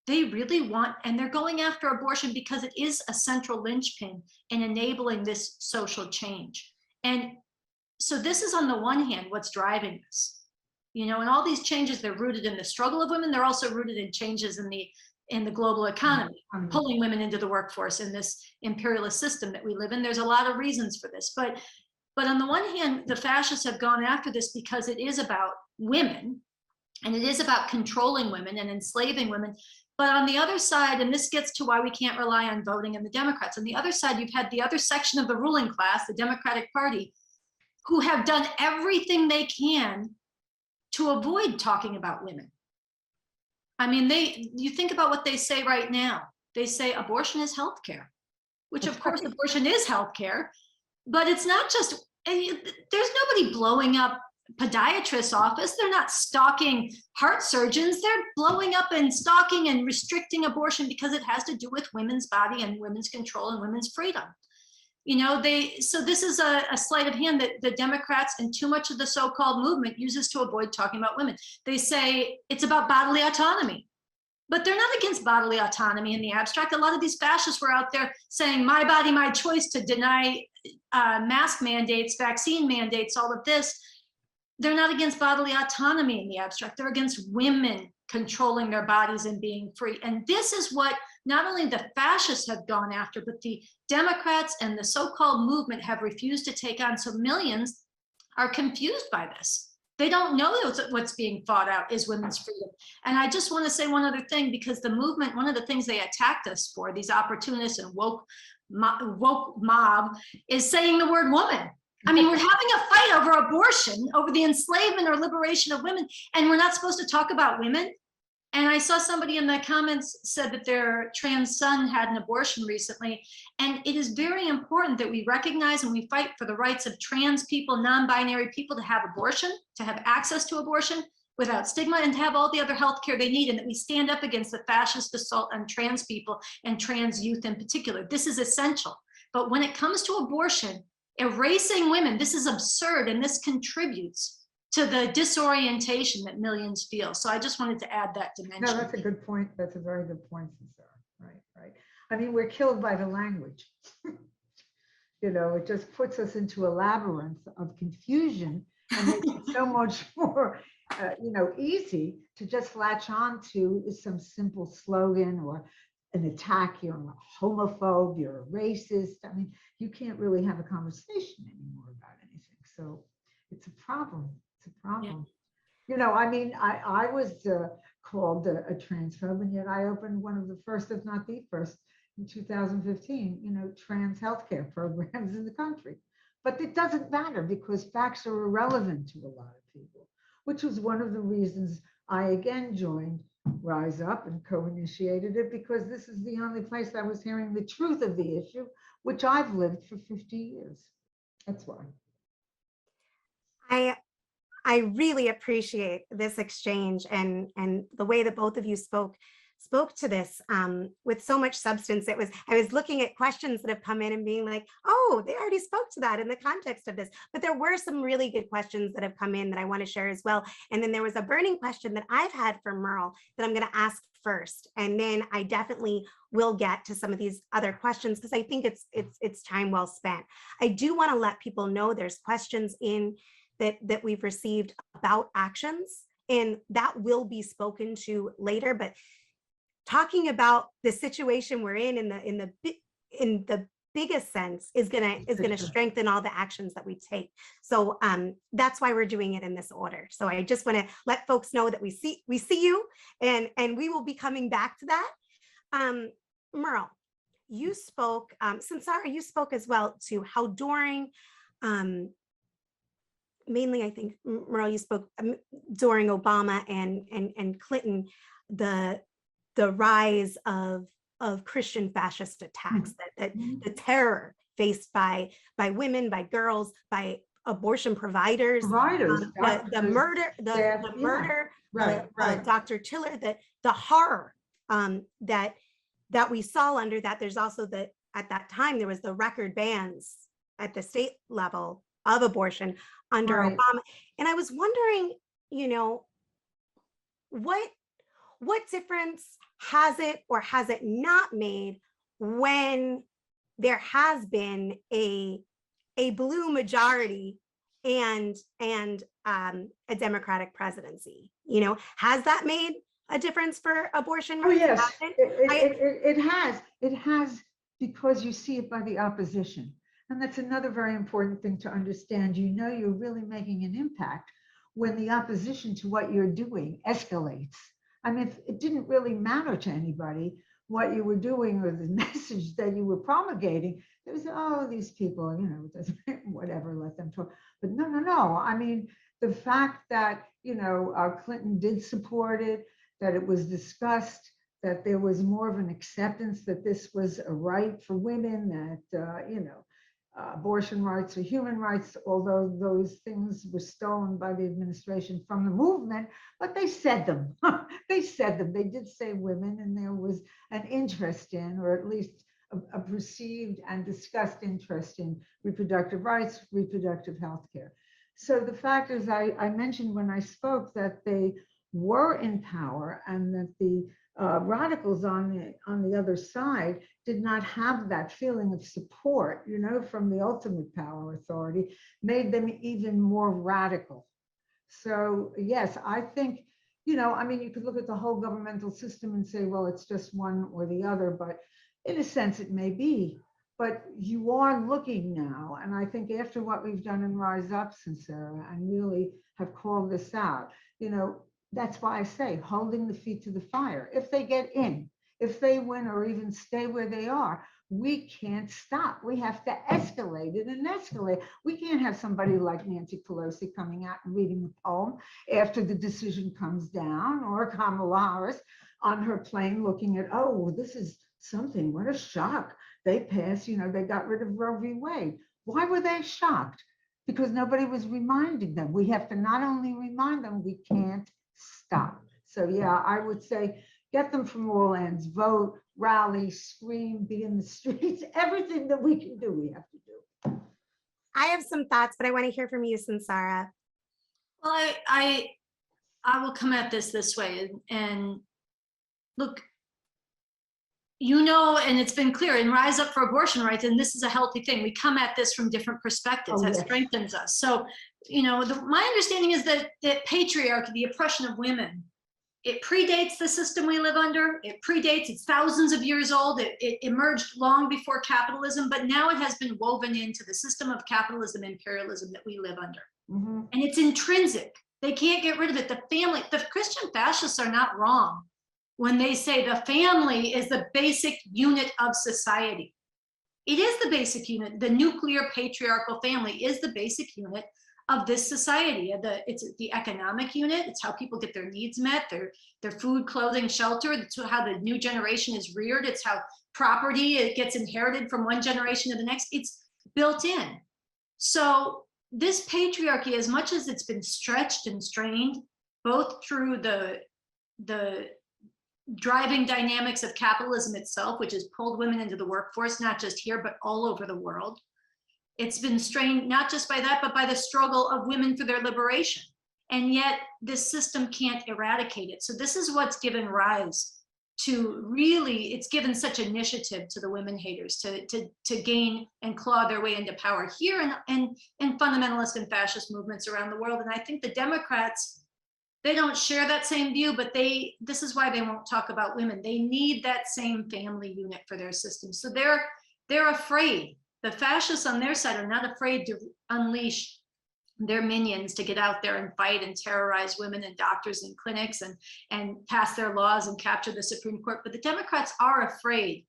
They really want, and they're going after abortion because it is a central linchpin in enabling this social change. And so this is, on the one hand, what's driving this, you know, and all these changes, they're rooted in the struggle of women. They're also rooted in changes in the global economy, pulling women into the workforce in this imperialist system that we live in. There's a lot of reasons for this, but on the one hand, the fascists have gone after this because it is about women, and it is about controlling women and enslaving women. But on the other side, and this gets to why we can't rely on voting in the Democrats, on the other side, you've had the other section of the ruling class, the Democratic Party, who have done everything they can to avoid talking about women. I mean, you think about what they say right now. They say abortion is healthcare, which of course abortion is healthcare, but it's not just, there's nobody blowing up podiatrist's office. They're not stalking heart surgeons. They're blowing up and stalking and restricting abortion because it has to do with women's body and women's control and women's freedom. You know, so this is a sleight of hand that the Democrats and too much of the so-called movement uses to avoid talking about women. They say it's about bodily autonomy, but they're not against bodily autonomy in the abstract. A lot of these fascists were out there saying, my body, my choice, to deny mask mandates, vaccine mandates, all of this. They're not against bodily autonomy in the abstract. They're against women controlling their bodies and being free. And this is what not only the fascists have gone after, but the Democrats and the so-called movement have refused to take on. So millions are confused by this. They don't know what's being fought out is women's freedom. And I just want to say one other thing, because the movement, one of the things they attacked us for, these opportunists and woke mob, is saying the word woman. I mean, we're having a fight over abortion, over the enslavement or liberation of women, and we're not supposed to talk about women. And I saw somebody in the comments said that their trans son had an abortion recently. And it is very important that we recognize and we fight for the rights of trans people, non-binary people to have abortion, to have access to abortion without stigma, and to have all the other health care they need, and that we stand up against the fascist assault on trans people and trans youth in particular. This is essential. But when it comes to abortion, erasing women, this is absurd, and this contributes to the disorientation that millions feel. So I just wanted to add that dimension. No, that's a good point. That's a very good point, Sarah. Right. I mean, we're killed by the language. You know, it just puts us into a labyrinth of confusion and makes it so much more, easy to just latch on to some simple slogan or an attack. You're a homophobe, you're a racist. I mean, you can't really have a conversation anymore about anything. So it's a problem. It's a problem. Yeah. You know, I mean, I was called a transphobe, and yet I opened one of the first, if not the first, in 2015, trans healthcare programs in the country. But it doesn't matter because facts are irrelevant to a lot of people, which was one of the reasons I again joined Rise Up and co-initiated it, because this is the only place I was hearing the truth of the issue, which I've lived for 50 years. That's why. I really appreciate this exchange and the way that both of you spoke to this with so much substance. I was looking at questions that have come in and being like, oh, they already spoke to that in the context of this. But there were some really good questions that have come in that I want to share as well. And then there was a burning question that I've had for Merle that I'm going to ask first. And then I definitely will get to some of these other questions because I think it's time well spent. I do want to let people know there's questions in that we've received about actions, and that will be spoken to later. But talking about the situation we're in the biggest sense is gonna strengthen all the actions that we take. So that's why we're doing it in this order. So I just want to let folks know that we see you, and we will be coming back to that. Merle, you spoke, Sarah, you spoke as well to how during mainly, I think, Merle, you spoke during Obama and Clinton, the rise of Christian fascist attacks, that the terror faced by women, by girls, by abortion providers, the murder, Dr. Tiller, the horror that we saw under that. There's also at that time there was the record bans at the state level of abortion under Obama. And I was wondering, what difference has it or has it not made when there has been a blue majority and a Democratic presidency? Has that made a difference for abortion? Oh, yes, it has, because you see it by the opposition. And that's another very important thing to understand. You're really making an impact when the opposition to what you're doing escalates. I mean, it didn't really matter to anybody what you were doing or the message that you were promulgating. It was, oh, these people, whatever, let them talk. But no. I mean, the fact that, Clinton did support it, that it was discussed, that there was more of an acceptance that this was a right for women, that, abortion rights or human rights, although those things were stolen by the administration from the movement, but they said them. They did say women, and there was an interest in, or at least a perceived and discussed interest in reproductive rights, reproductive health care. So the fact is, I mentioned when I spoke that they were in power, and that the radicals on the other side did not have that feeling of support, from the ultimate power authority, made them even more radical. So yes, I think, I mean, you could look at the whole governmental system and say, well, it's just one or the other, but in a sense it may be. But you are looking now, and I think after what we've done in Rise Up, Sarah, and really have called this out, that's why I say holding the feet to the fire. If they get in, if they win or even stay where they are, we can't stop. We have to escalate it and escalate. We can't have somebody like Nancy Pelosi coming out and reading a poem after the decision comes down, or Kamala Harris on her plane looking at, oh, this is something, what a shock. They passed, they got rid of Roe v. Wade. Why were they shocked? Because nobody was reminding them. We have to not only remind them, we can't stop. So yeah, I would say get them from all ends, vote, rally, scream, be in the streets, everything that we can do, we have to do. I have some thoughts, but I want to hear from you, Sansara. Well, I will come at this way, and look, and it's been clear in Rise Up for Abortion Rights, and this is a healthy thing. We come at this from different perspectives. That strengthens us. So, my understanding is that patriarchy, the oppression of women, it predates the system we live under. It's thousands of years old. It emerged long before capitalism, but now it has been woven into the system of capitalism, imperialism that we live under. Mm-hmm. And it's intrinsic. They can't get rid of it. The Christian fascists are not wrong when they say the family is the basic unit of society. It is the basic unit. The nuclear patriarchal family is the basic unit of this society. It's the economic unit. It's how people get their needs met, their food, clothing, shelter. It's how the new generation is reared. It's how property gets inherited from one generation to the next. It's built in. So this patriarchy, as much as it's been stretched and strained, both through the driving dynamics of capitalism itself, which has pulled women into the workforce, not just here, but all over the world. It's been strained not just by that, but by the struggle of women for their liberation. And yet this system can't eradicate it. So this is what's given rise to it's given such initiative to the women haters to gain and claw their way into power here and fundamentalist and fascist movements around the world. And I think the Democrats, they don't share that same view, but this is why they won't talk about women. They need that same family unit for their system. So they're afraid. The fascists on their side are not afraid to unleash their minions to get out there and fight and terrorize women and doctors and clinics and pass their laws and capture the Supreme Court. But the Democrats are afraid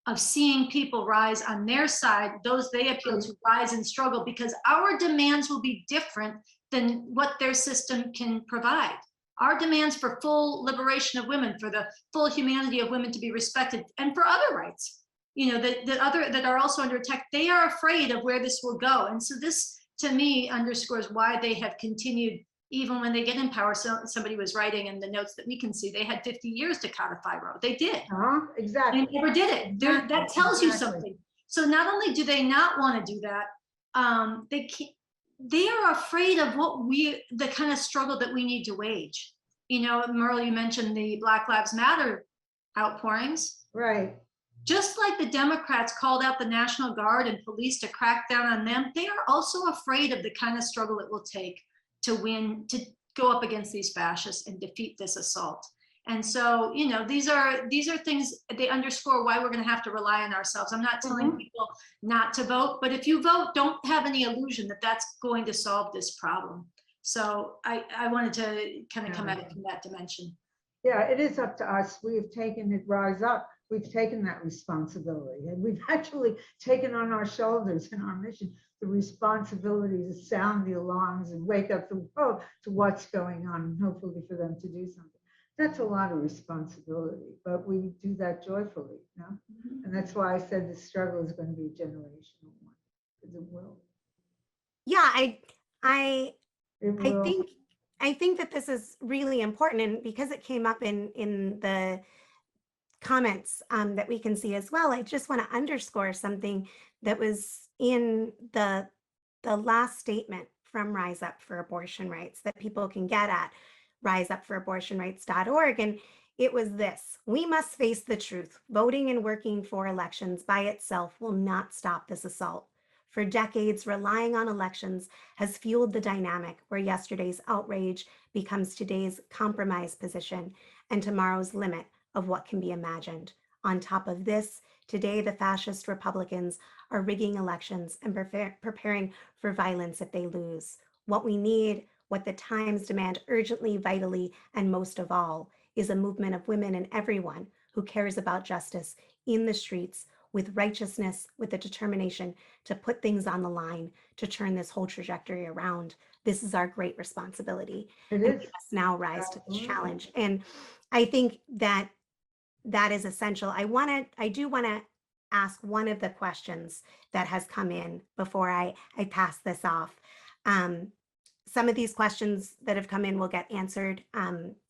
of seeing people rise on their side, those they appeal to rise and struggle, because our demands will be different than what their system can provide. Our demands for full liberation of women, for the full humanity of women to be respected, and for other rights, that are also under attack, they are afraid of where this will go. And so this, to me, underscores why they have continued, even when they get in power. So somebody was writing in the notes that we can see, they had 50 years to codify Roe. They did. Exactly. They never did it. Exactly. That tells you something. So not only do they not want to do that, they are afraid of the kind of struggle that we need to wage. Merle, you mentioned the Black Lives Matter outpourings. Right. Just like the Democrats called out the National Guard and police to crack down on them, they are also afraid of the kind of struggle it will take to win, to go up against these fascists and defeat this assault. And so, these are things, they underscore why we're going to have to rely on ourselves. I'm not telling people not to vote, but if you vote, don't have any illusion that that's going to solve this problem. So I wanted to kind of come at it from that dimension. Yeah, it is up to us. We have taken it, Rise Up. We've taken that responsibility, and we've actually taken on our shoulders in our mission the responsibility to sound the alarms and wake up the world to what's going on, and hopefully for them to do something. That's a lot of responsibility, but we do that joyfully, And that's why I said the struggle is going to be a generational one, because it will. Yeah, I think that this is really important, and because it came up in the comments that we can see as well, I just want to underscore something that was in the last statement from Rise Up for Abortion Rights that people can get at riseupforabortionrights.org. And it was this: we must face the truth. Voting and working for elections by itself will not stop this assault. For decades, relying on elections has fueled the dynamic where yesterday's outrage becomes today's compromise position and tomorrow's limit of what can be imagined. On top of this, today the fascist Republicans are rigging elections and preparing for violence if they lose. What we need, what the times demand urgently, vitally, and most of all, is a movement of women and everyone who cares about justice in the streets, with righteousness, with the determination to put things on the line, to turn this whole trajectory around. This is our great responsibility. It And is. we must now rise to this Absolutely. challenge. And I think that that is essential. I do want to ask one of the questions that has come in before I pass this off. Some of these questions that have come in will get answered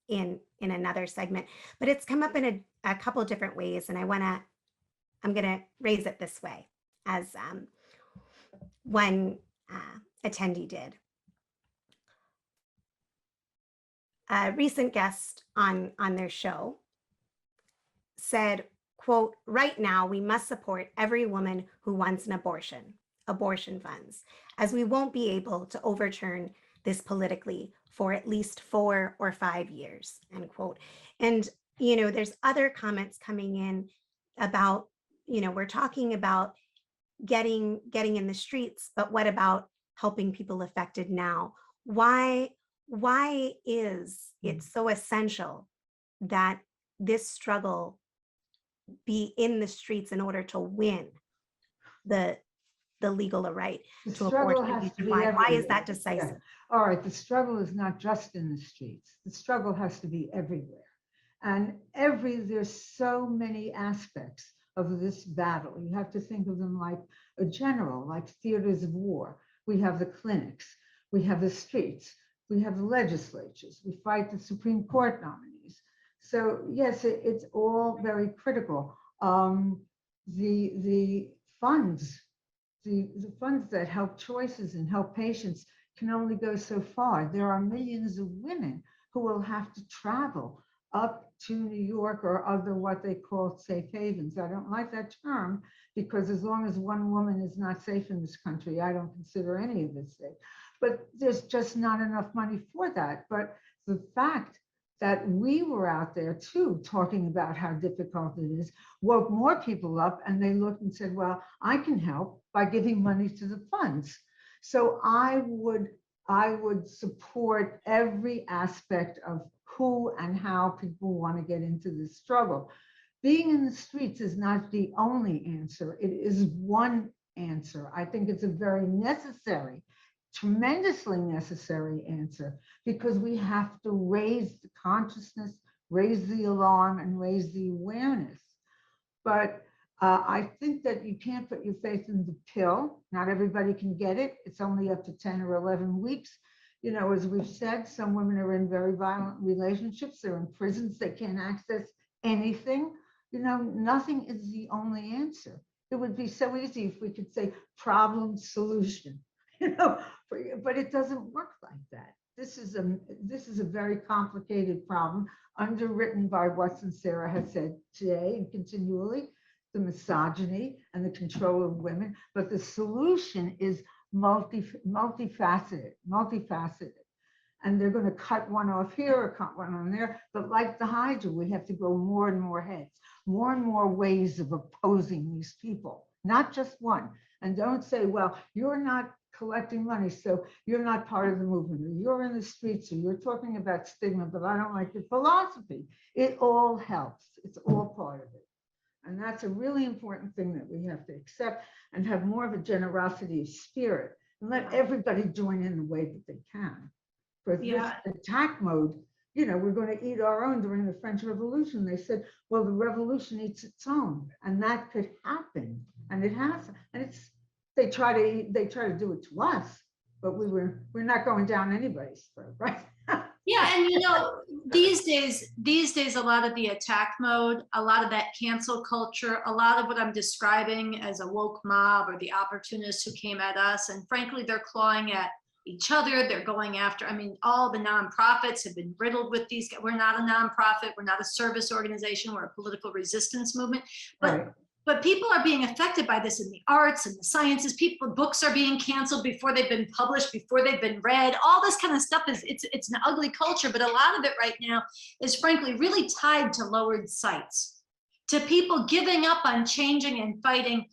in another segment, but it's come up in a couple different ways, and I'm gonna raise it this way, as one attendee did. A recent guest on their show said, quote, "Right now, we must support every woman who wants an abortion funds, as we won't be able to overturn this politically for at least 4 or 5 years," end quote. And, there's other comments coming in about, we're talking about getting in the streets, but what about helping people affected now? Why is it so essential that this struggle be in the streets in order to win the legal right The to struggle abortion? has to be Why is everywhere. that decisive? Yeah. All right, the struggle is not just in the streets. The struggle has to be everywhere. And there's so many aspects of this battle. You have to think of them like a general, like theaters of war. We have the clinics, we have the streets, we have the legislatures, we fight the Supreme Court nominees. So yes, it's all very critical. The funds that help choices and help patients can only go so far. There are millions of women who will have to travel up to New York or other what they call safe havens. I don't like that term, because as long as one woman is not safe in this country, I don't consider any of this safe. But there's just not enough money for that. But the fact that we were out there too talking about how difficult it is woke more people up, and they looked and said, well, I can help by giving money to the funds. So I would support every aspect of who and how people want to get into this struggle. Being in the streets is not the only answer. It is one answer. I think it's a very necessary, tremendously necessary answer, because we have to raise the consciousness, raise the alarm, and raise the awareness. But I think that you can't put your faith in the pill. Not everybody can get it. It's only up to 10 or 11 weeks. As we've said, some women are in very violent relationships. They're in prisons. They can't access anything. Nothing is the only answer. It would be so easy if we could say problem, solution, but it doesn't work like that. This is a very complicated problem, underwritten by what Sarah has said today and continually, the misogyny and the control of women. But the solution is multifaceted. And they're going to cut one off here or cut one on there. But like the Hydra, we have to grow more and more heads, more and more ways of opposing these people, not just one. And don't say, well, you're not collecting money, so you're not part of the movement, or you're in the streets, or you're talking about stigma, but I don't like your philosophy. It all helps. It's all part of it. And that's a really important thing that we have to accept and have more of a generosity of spirit, and let everybody join in the way that they can. For this attack mode, we're going to eat our own. During the French Revolution, they said, well, the revolution eats its own, and that could happen, and it has. And they try to do it to us, but we're not going down anybody's throat, right? Yeah, and these days, a lot of the attack mode, a lot of that cancel culture, a lot of what I'm describing as a woke mob or the opportunists who came at us, and frankly, they're clawing at each other. They're going after, all the nonprofits have been riddled with these. We're not a nonprofit. We're not a service organization. We're a political resistance movement. But people are being affected by this in the arts and the sciences. Books are being canceled before they've been published, before they've been read. All this kind of stuff it's an ugly culture, but a lot of it right now is frankly really tied to lowered sights, to people giving up on changing and fighting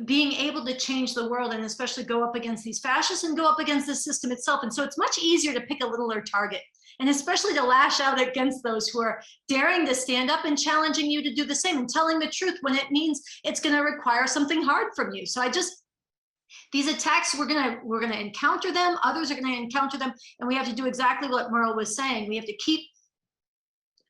being able to change the world, and especially go up against these fascists and go up against the system itself. And so it's much easier to pick a littler target, and especially to lash out against those who are daring to stand up and challenging you to do the same and telling the truth when it means it's going to require something hard from you. So these attacks, we're gonna encounter them, others are gonna encounter them, and we have to do exactly what Merle was saying. We have to keep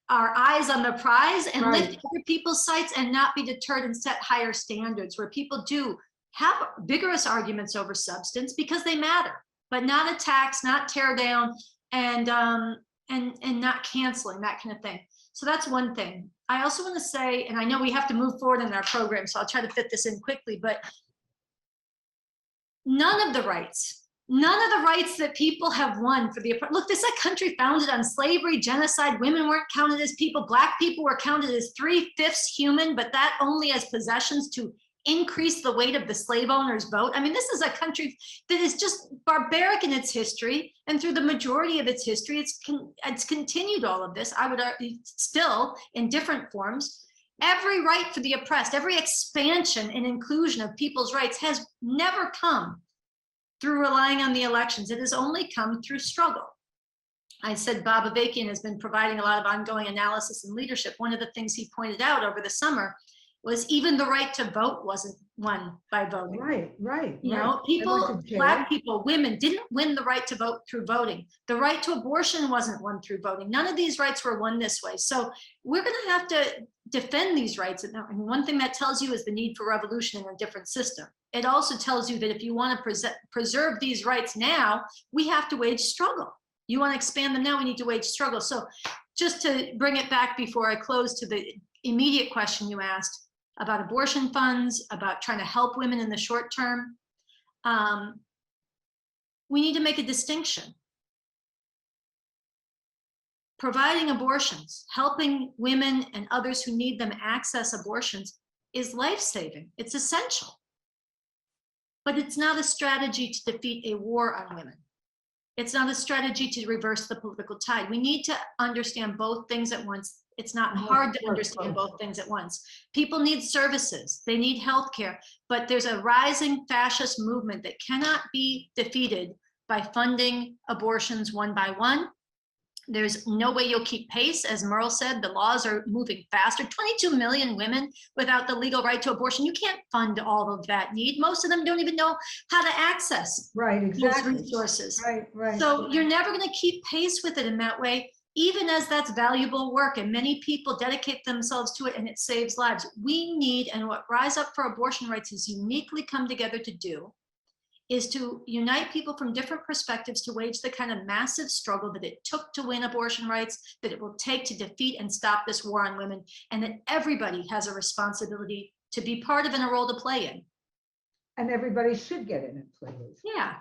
our eyes on the prize and lift other people's sights and not be deterred and set higher standards where people do have vigorous arguments over substance because they matter, but not attacks, not tear down, and not canceling, that kind of thing. So that's one thing. I also want to say, and I know we have to move forward in our program, so I'll try to fit this in quickly, but none of the rights that people have won for the, look, this is a country founded on slavery, genocide. Women weren't counted as people. Black people were counted as 3/5 human, but that only as possessions to increase the weight of the slave owner's vote. I mean, this is a country that is just barbaric in its history, and through the majority of its history, it's continued all of this. I would argue still in different forms. Every right for the oppressed, every expansion and inclusion of people's rights has never come through relying on the elections. It has only come through struggle. I said Bob Avakian has been providing a lot of ongoing analysis and leadership. One of the things he pointed out over the summer was even the right to vote wasn't won by voting. Right. You know, people, Black people, women didn't win the right to vote through voting. The right to abortion wasn't won through voting. None of these rights were won this way. So we're going to have to defend these rights. And one thing that tells you is the need for revolution in a different system. It also tells you that if you want to preserve these rights now, we have to wage struggle. You want to expand them now, we need to wage struggle. So just to bring it back before I close to the immediate question you asked about abortion funds, about trying to help women in the short term, we need to make a distinction. Providing abortions, helping women and others who need them access abortions is life-saving. It's essential. But it's not a strategy to defeat a war on women. It's not a strategy to reverse the political tide. We need to understand both things at once. It's not hard to understand both things at once. People need services, they need healthcare, but there's a rising fascist movement that cannot be defeated by funding abortions one by one. There's no way you'll keep pace. As Merle said, the laws are moving faster. 22 million women without the legal right to abortion. You can't fund all of that need. Most of them don't even know how to access those resources. Right. So you're never going to keep pace with it in that way, even as that's valuable work and many people dedicate themselves to it and it saves lives. We need, and what Rise Up for Abortion Rights has uniquely come together to do, is to unite people from different perspectives to wage the kind of massive struggle that it took to win abortion rights, that it will take to defeat and stop this war on women, and that everybody has a responsibility to be part of and a role to play in. And everybody should get in and play with. Yeah.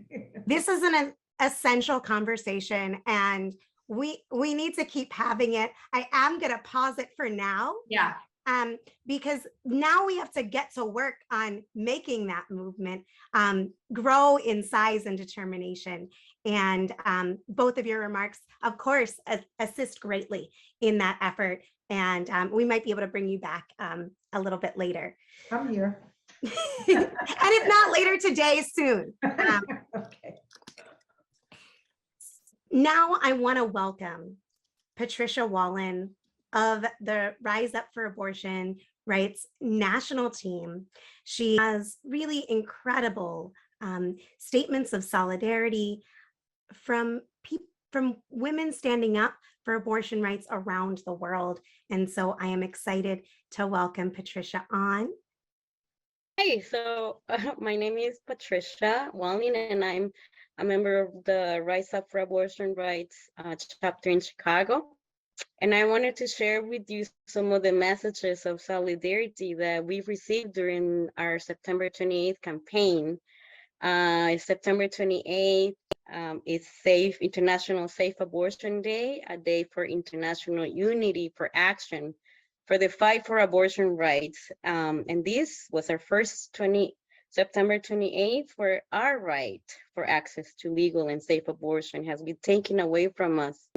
Okay. This is an essential conversation, and we need to keep having it. I am going to pause it for now. Yeah. Because now we have to get to work on making that movement grow in size and determination. And both of your remarks, of course, assist greatly in that effort. And we might be able to bring you back a little bit later. I'm here. And if not later today, soon. Okay. Now I want to welcome Patricia Wallen of the Rise Up for Abortion Rights national team. She has really incredible statements of solidarity from women standing up for abortion rights around the world. And so I am excited to welcome Patricia on. Hey, so my name is Patricia Wallen, and I'm a member of the Rise Up for Abortion Rights chapter in Chicago. And I wanted to share with you some of the messages of solidarity that we've received during our September 28th campaign. September 28th is International Safe Abortion Day, a day for international unity for action for the fight for abortion rights. And this was our first September 28th, where our right for access to legal and safe abortion has been taken away from us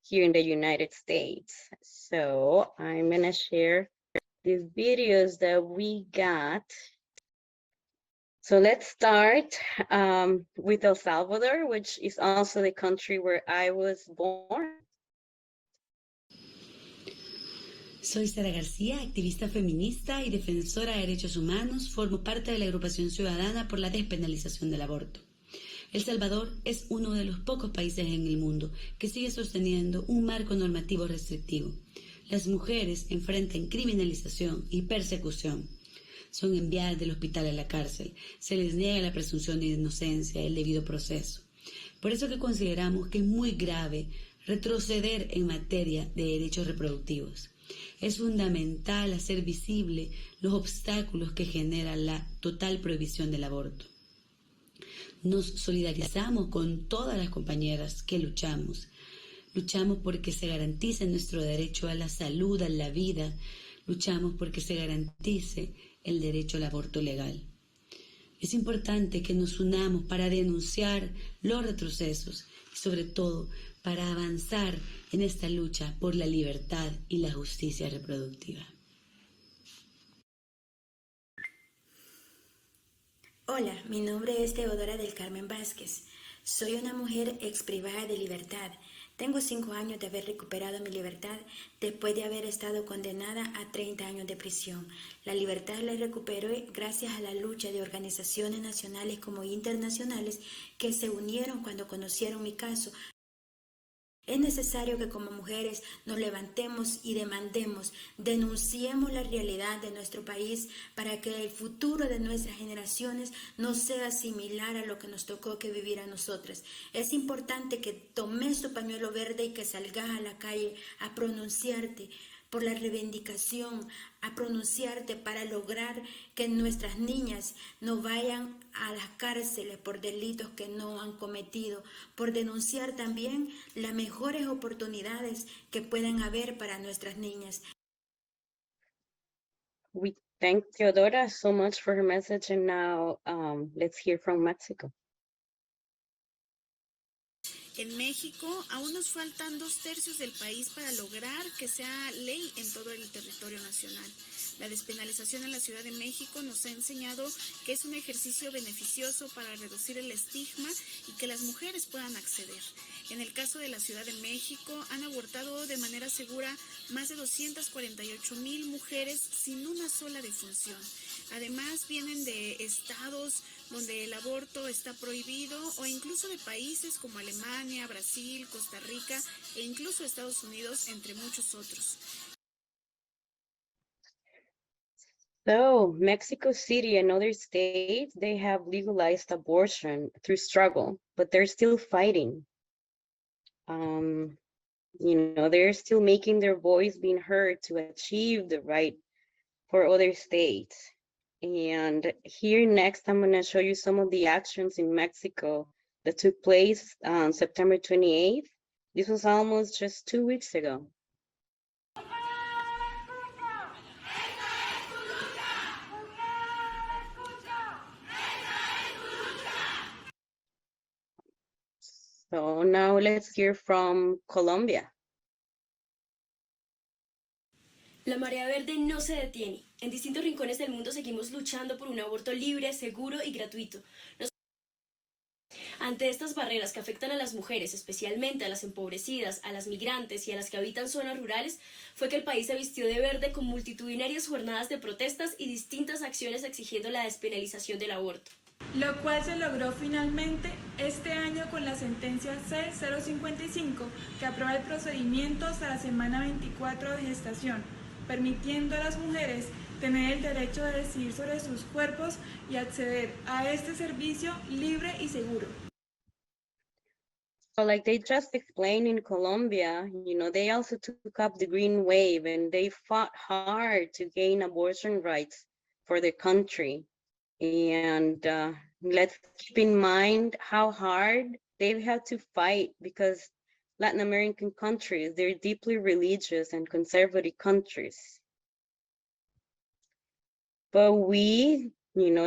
here in the United States. So I'm gonna share the videos that we got. So let's start with El Salvador, which is also the country where I was born. Soy Sara García, activista feminista y defensora de derechos humanos. Formo parte de la agrupación ciudadana por la despenalización del aborto. El Salvador es uno de los pocos países en el mundo que sigue sosteniendo un marco normativo restrictivo. Las mujeres enfrentan criminalización y persecución. Son enviadas del hospital a la cárcel. Se les niega la presunción de inocencia y el debido proceso. Por eso que consideramos que es muy grave retroceder en materia de derechos reproductivos. Es fundamental hacer visible los obstáculos que genera la total prohibición del aborto. Nos solidarizamos con todas las compañeras que luchamos. Luchamos porque se garantice nuestro derecho a la salud, a la vida. Luchamos porque se garantice el derecho al aborto legal. Es importante que nos unamos para denunciar los retrocesos y sobre todo para avanzar en esta lucha por la libertad y la justicia reproductiva. Hola, mi nombre es Teodora del Carmen Vázquez. Soy una mujer exprivada de libertad. Tengo 5 años de haber recuperado mi libertad después de haber estado condenada a 30 años de prisión. La libertad la recuperé gracias a la lucha de organizaciones nacionales como internacionales que se unieron cuando conocieron mi caso. Es necesario que como mujeres nos levantemos y demandemos, denunciemos la realidad de nuestro país para que el futuro de nuestras generaciones no sea similar a lo que nos tocó que vivir a nosotras. Es importante que tomes tu pañuelo verde y que salgas a la calle a pronunciarte por la reivindicación, a pronunciarte para lograr que nuestras niñas no vayan a las cárceles por delitos que no han cometido, por denunciar también las mejores oportunidades que puedan haber para nuestras niñas. We thank Teodora so much for her message, and now let's hear from Mexico. En México aún nos faltan 2/3 del país para lograr que sea ley en todo el territorio nacional. La despenalización en la Ciudad de México nos ha enseñado que es un ejercicio beneficioso para reducir el estigma y que las mujeres puedan acceder. En el caso de la Ciudad de México han abortado de manera segura más de 248,000 mujeres sin una sola defunción. Además vienen de estados donde el aborto está prohibido o incluso de países como Alemania, Brasil, Costa Rica e incluso Estados Unidos, entre muchos otros. So, Mexico City and other states, they have legalized abortion through struggle, but they're still fighting. They're still making their voice being heard to achieve the right for other states. And here next, I'm going to show you some of the actions in Mexico that took place on September 28th. This was almost just 2 weeks ago. So now let's hear from Colombia. La marea verde no se detiene. En distintos rincones del mundo seguimos luchando por un aborto libre, seguro y gratuito. Ante estas barreras que afectan a las mujeres, especialmente a las empobrecidas, a las migrantes y a las que habitan zonas rurales, fue que el país se vistió de verde con multitudinarias jornadas de protestas y distintas acciones exigiendo la despenalización del aborto. Lo cual se logró finalmente este año con la sentencia C-055 que aprueba el procedimiento hasta la semana 24 de gestación, permitiendo a las mujeres tener el derecho de decidir sobre sus cuerpos y acceder a este servicio libre y seguro. So like they just explained in Colombia, they also took up the green wave and they fought hard to gain abortion rights for their country. And let's keep in mind how hard they've had to fight because Latin American countries, they're deeply religious and conservative countries. But we,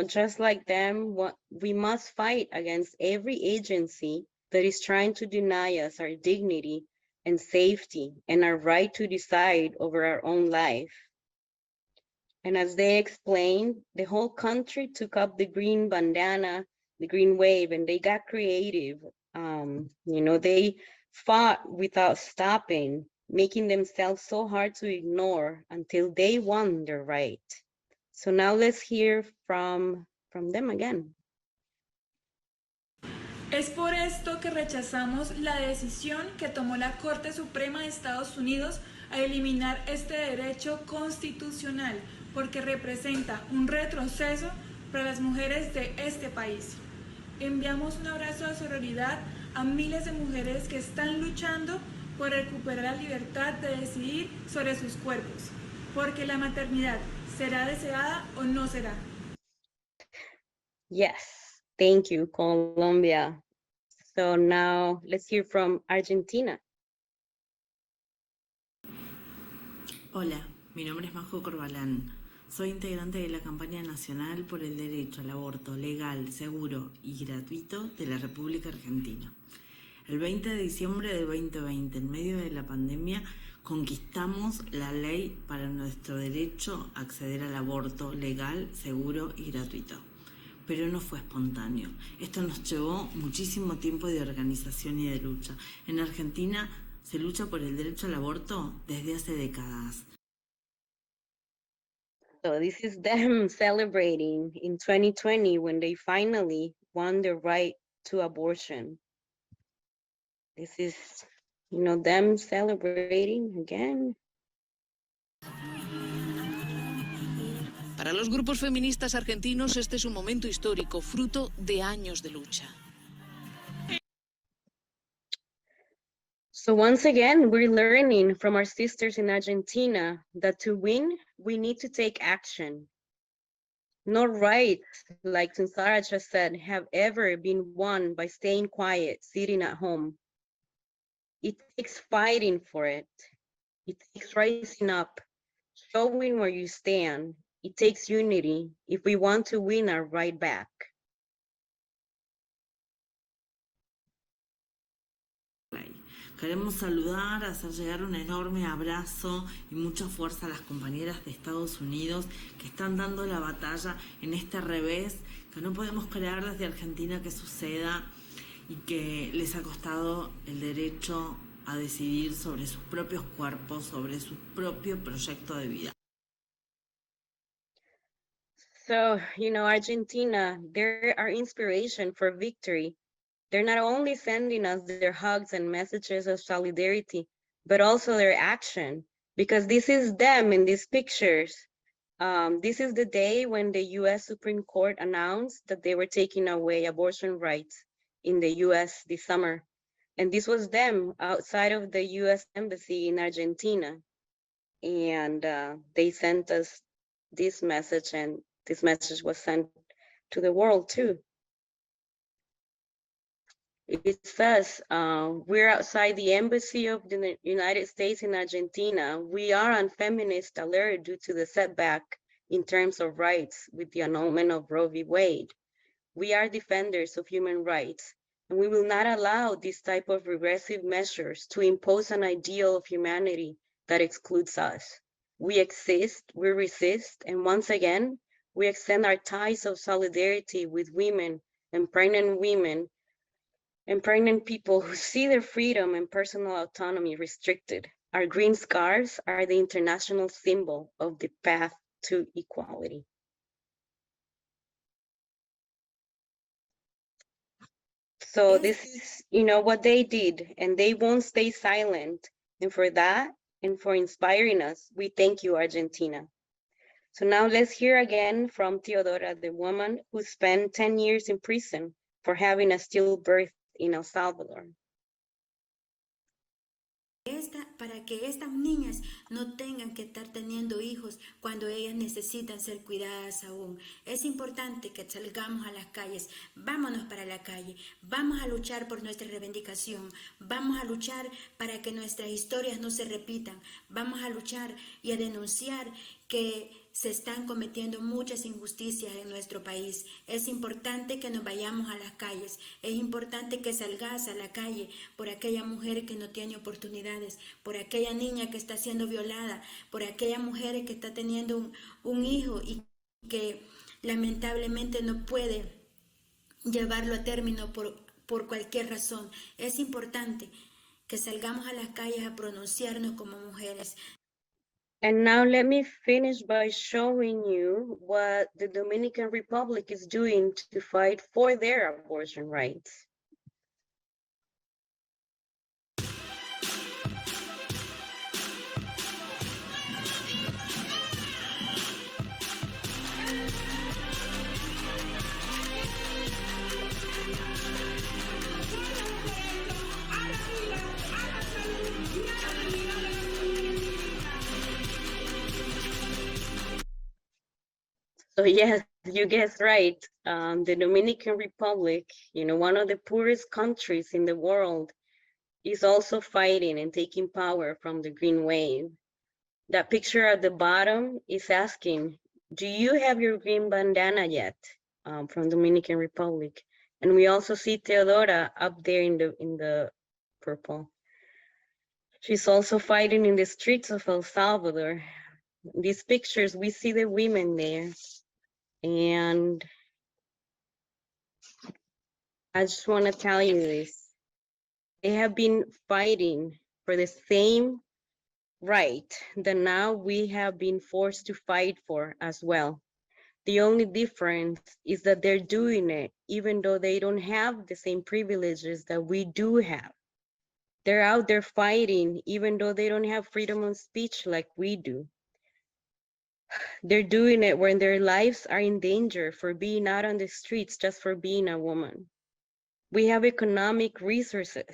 just like them, we must fight against every agency that is trying to deny us our dignity and safety and our right to decide over our own life. And as they explained, the whole country took up the green bandana, the green wave, and they got creative. They fought without stopping, making themselves so hard to ignore until they won their right. So now let's hear from them again. Es por esto que rechazamos la decisión que tomó la Corte Suprema de Estados Unidos a eliminar este derecho constitucional, porque representa un retroceso para las mujeres de este país. Enviamos un abrazo de sororidad a miles de mujeres que están luchando por recuperar la libertad de decidir sobre sus cuerpos, porque la maternidad será deseada o no será. Yes, thank you, Colombia. So now let's hear from Argentina. Hola, mi nombre es Majo Corbalán. Soy integrante de la campaña nacional por el derecho al aborto legal, seguro y gratuito de la República Argentina. El 20 de diciembre del 2020, en medio de la pandemia, conquistamos la ley para nuestro derecho a acceder al aborto legal, seguro y gratuito. Pero no fue espontáneo. Esto nos llevó muchísimo tiempo de organización y de lucha. En Argentina se lucha por el derecho al aborto desde hace décadas. So this is them celebrating in 2020 when they finally won the right to abortion. This is, them celebrating again. Para los grupos feministas argentinos, este es un momento histórico, fruto de años de lucha. So once again, we're learning from our sisters in Argentina that to win, we need to take action. No rights, like Sarah just said, have ever been won by staying quiet, sitting at home. It takes fighting for it. It takes rising up, showing where you stand. It takes unity if we want to win our right back. Queremos saludar, hacer llegar un enorme abrazo y mucha fuerza a las compañeras de Estados Unidos que están dando la batalla en este revés que no podemos creer desde Argentina que suceda y que les ha costado el derecho a decidir sobre sus propios cuerpos, sobre su propio proyecto de vida. So, Argentina, they're our inspiration for victory. They're not only sending us their hugs and messages of solidarity, but also their action, because this is them in these pictures. This is the day when the U.S. Supreme Court announced that they were taking away abortion rights in the U.S. this summer. And this was them outside of the U.S. Embassy in Argentina. And they sent us this message, and this message was sent to the world too. It says, we're outside the embassy of the United States in Argentina. We are on feminist alert due to the setback in terms of rights with the annulment of Roe v. Wade. We are defenders of human rights, and we will not allow this type of regressive measures to impose an ideal of humanity that excludes us. We exist, we resist, and once again, we extend our ties of solidarity with women and pregnant women and pregnant people who see their freedom and personal autonomy restricted. Our green scarves are the international symbol of the path to equality. So this is, what they did, and they won't stay silent. And for that, and for inspiring us, we thank you, Argentina. So now let's hear again from Teodora, the woman who spent 10 years in prison for having a stillbirth in El Salvador. Para que estas niñas no tengan que estar teniendo hijos cuando ellas necesitan ser cuidadas aún. Es importante que salgamos a las calles, vámonos para la calle, vamos a luchar por nuestra reivindicación, vamos a luchar para que nuestras historias no se repitan, vamos a luchar y a denunciar que Se están cometiendo muchas injusticias en nuestro país. Es importante que nos vayamos a las calles. Es importante que salgas a la calle por aquella mujer que no tiene oportunidades, por aquella niña que está siendo violada, por aquella mujer que está teniendo un hijo y que lamentablemente no puede llevarlo a término por cualquier razón. Es importante que salgamos a las calles a pronunciarnos como mujeres. And now let me finish by showing you what the Dominican Republic is doing to fight for their abortion rights. So yes, you guessed right. The Dominican Republic, one of the poorest countries in the world, is also fighting and taking power from the green wave. That picture at the bottom is asking, do you have your green bandana yet? From Dominican Republic. And we also see Theodora up there in the purple. She's also fighting in the streets of El Salvador. In these pictures, we see the women there. And I just want to tell you this. They have been fighting for the same right that now we have been forced to fight for as well. The only difference is that they're doing it even though they don't have the same privileges that we do have. They're out there fighting even though they don't have freedom of speech like we do. They're doing it when their lives are in danger for being out on the streets just for being a woman. We have economic resources.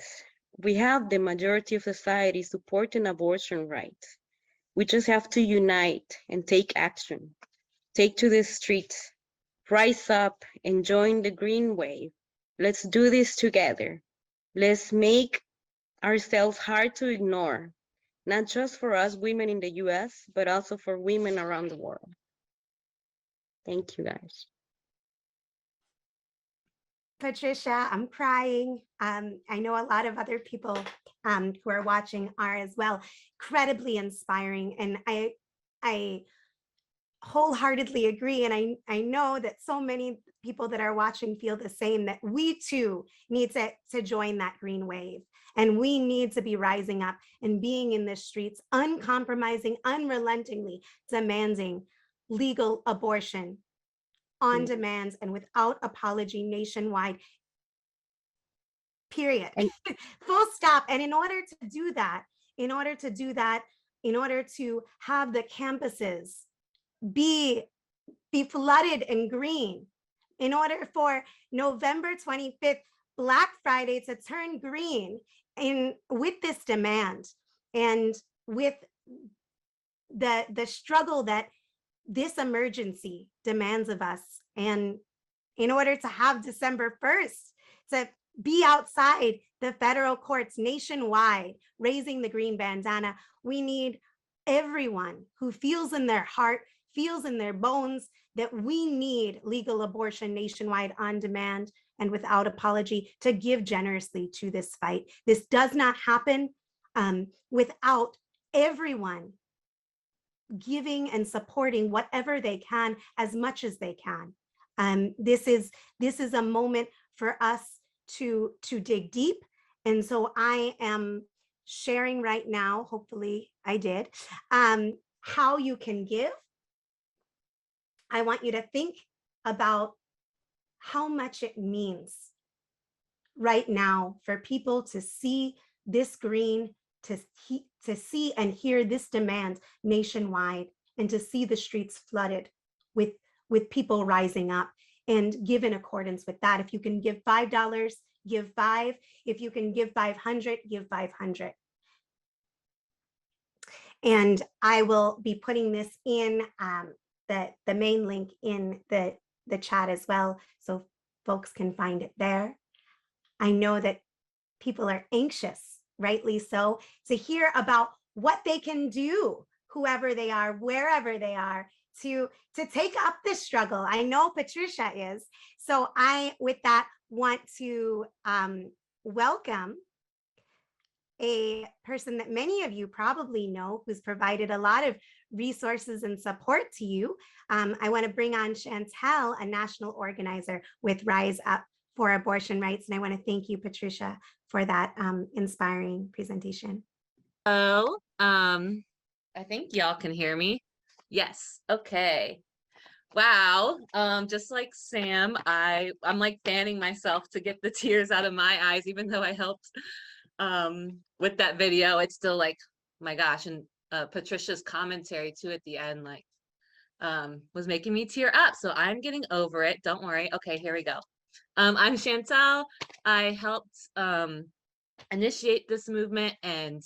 We have the majority of society supporting abortion rights. We just have to unite and take action. Take to the streets, rise up and join the green wave. Let's do this together. Let's make ourselves hard to ignore. Not just for us women in the US, but also for women around the world. Thank you, guys. Patricia, I'm crying. I know a lot of other people who are watching are as well. Incredibly inspiring. And I wholeheartedly agree. And I know that so many people that are watching feel the same, that we too need to join that green wave. And we need to be rising up and being in the streets, uncompromising, unrelentingly demanding legal abortion on demand and without apology nationwide, period. Full stop. And in order to do that, in order to have the campuses be flooded in green, in order for November 25th, Black Friday to turn green with this demand and with the struggle that this emergency demands of us. And in order to have December 1st to be outside the federal courts nationwide, raising the green bandana, we need everyone who feels in their heart, feels in their bones that we need legal abortion nationwide on demand and without apology to give generously to this fight. This does not happen without everyone giving and supporting whatever they can, as much as they can. This is a moment for us to dig deep. And so I am sharing right now, hopefully I did, how you can give. I want you to think about how much it means right now for people to see this green, to see and hear this demand nationwide, and to see the streets flooded with people rising up, and give in accordance with that. If you can give $5, give $5. If you can give 500, give 500. And I will be putting this in the main link in the chat as well, so folks can find it there. I know that people are anxious, rightly so, to hear about what they can do, whoever they are, wherever they are, to take up this struggle. I know Patricia is. So I, with that, want to welcome a person that many of you probably know, who's provided a lot of resources and support to you. I want to bring on Chantel, a national organizer with Rise Up for Abortion Rights. And I want to thank you, Patricia, for that inspiring presentation. Hello, I think y'all can hear me. Yes, okay. Wow, just like Sam, I'm like fanning myself to get the tears out of my eyes, even though I helped with that video. It's still like, my gosh, and Patricia's commentary too at the end, like, was making me tear up. So I'm getting over it, don't worry. Okay, here we go. I'm Chantel. I helped initiate this movement and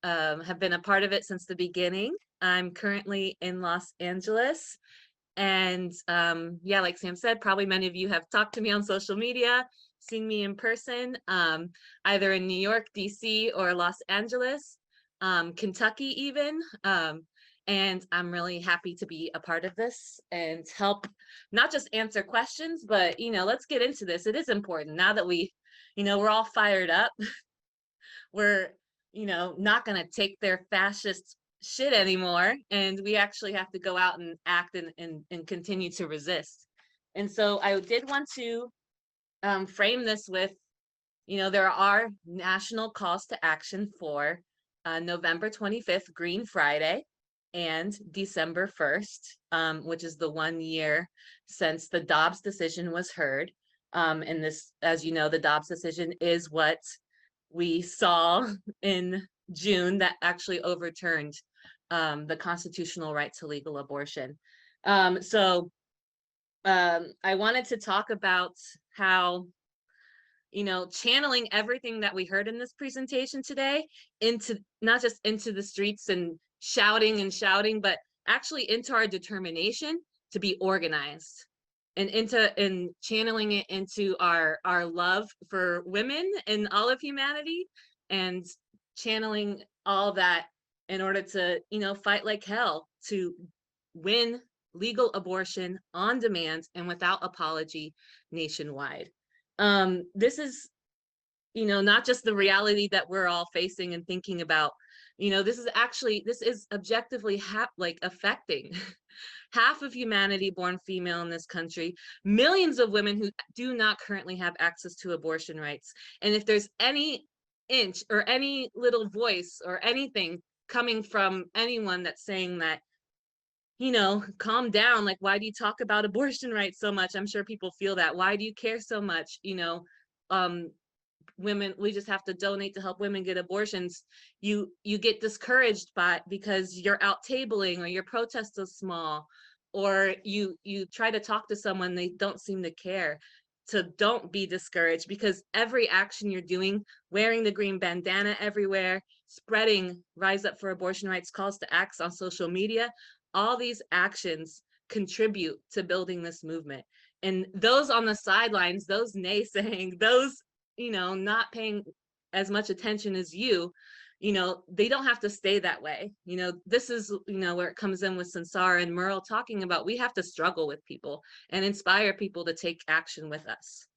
have been a part of it since the beginning. I'm currently in Los Angeles, and yeah, like Sam said, probably many of you have talked to me on social media, seen me in person, either in New York, DC, or Los Angeles, Kentucky even. And I'm really happy to be a part of this and help not just answer questions, but, you know, let's get into this. It is important now that we, you know, we're all fired up. We're, you know, not going to take their fascist shit anymore. And we actually have to go out and act and continue to resist. And so I did want to frame this with, you know, there are national calls to action for November 25th, Green Friday, and December 1st, which is the 1 year since the Dobbs decision was heard. And this, as you know, the Dobbs decision is what we saw in June that actually overturned the constitutional right to legal abortion. So I wanted to talk about how, you know, channeling everything that we heard in this presentation today into, not just into the streets and shouting, but actually into our determination to be organized, and channeling it into our love for women and all of humanity, and channeling all that in order to, you know, fight like hell to win legal abortion on demand and without apology nationwide. This is, you know, not just the reality that we're all facing and thinking about. You know, this is objectively affecting half of humanity born female in this country, millions of women who do not currently have access to abortion rights. And if there's any inch or any little voice or anything coming from anyone that's saying that, you know, calm down, like, why do you talk about abortion rights so much? I'm sure people feel that. Why do you care so much? You know, women, we just have to donate to help women get abortions. You get discouraged because you're out tabling, or your protest is small, or you try to talk to someone, they don't seem to care. So don't be discouraged, because every action you're doing, wearing the green bandana everywhere, spreading Rise Up for Abortion Rights calls to action on social media, all these actions contribute to building this movement. And those on the sidelines, those naysaying, those, you know, not paying as much attention as you know, they don't have to stay that way. You know, this is, you know, where it comes in with Sansara and Merle talking about, we have to struggle with people and inspire people to take action with us.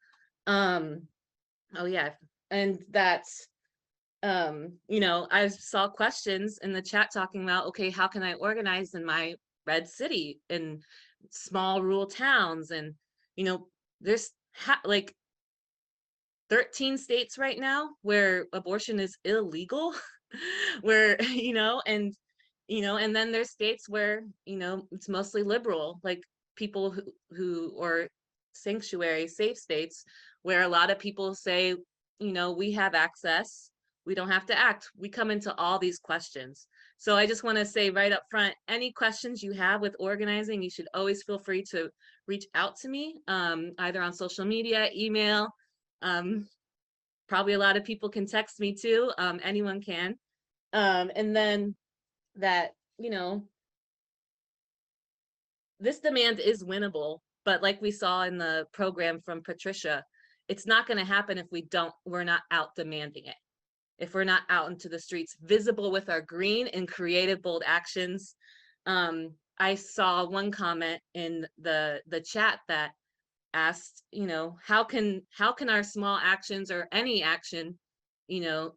Oh yeah, and that's, you know, I saw questions in the chat talking about, okay, how can I organize in my red city, in small rural towns? And, you know, there's like 13 states right now where abortion is illegal, where, you know, and then there's states where, you know, it's mostly liberal, like people who or sanctuary safe states, where a lot of people say, you know, we have access, we don't have to act. We come into all these questions. So I just want to say right up front, any questions you have with organizing, you should always feel free to reach out to me, either on social media, email. Probably a lot of people can text me too. Anyone can. And then that, you know, this demand is winnable, but like we saw in the program from Patricia, it's not going to happen if we're not out demanding it. If we're not out into the streets, visible with our green and creative, bold actions. I saw one comment in the chat that asked, how can our small actions or any action,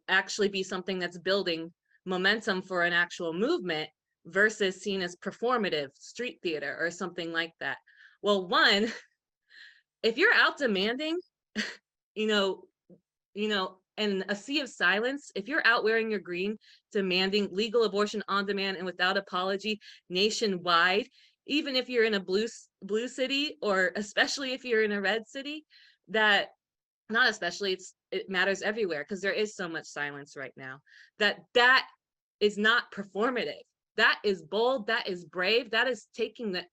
actually be something that's building momentum for an actual movement versus seen as performative street theater or something like that. Well, one, if you're out demanding, in a sea of silence, if you're out wearing your green, demanding legal abortion on demand and without apology nationwide, even if you're in a blue city, or especially if you're in a red city, that not especially, it matters everywhere, because there is so much silence right now, that is not performative. That is bold, that is brave, that is taking the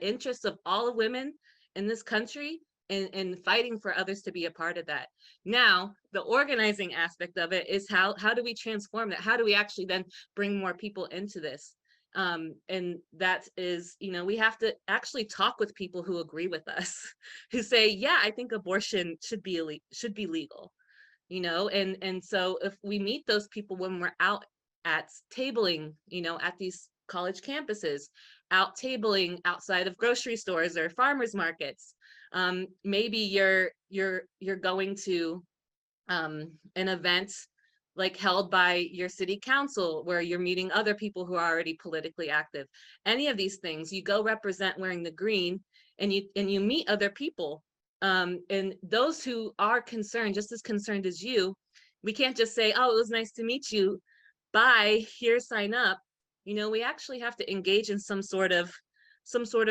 interests of all of women in this country and fighting for others to be a part of that. Now, the organizing aspect of it is how do we transform that? How do we actually then bring more people into this? And that is, we have to actually talk with people who agree with us, who say, yeah, I think abortion should be legal, and so if we meet those people when we're out at tabling, at these college campuses, out tabling outside of grocery stores or farmers markets, maybe you're going to an event like held by your city council where you're meeting other people who are already politically active. Any of these things, you go represent wearing the green, and you meet other people, and those who are concerned, just as concerned as you. We can't just say, oh, it was nice to meet you, bye, here, sign up. We actually have to engage in some sort of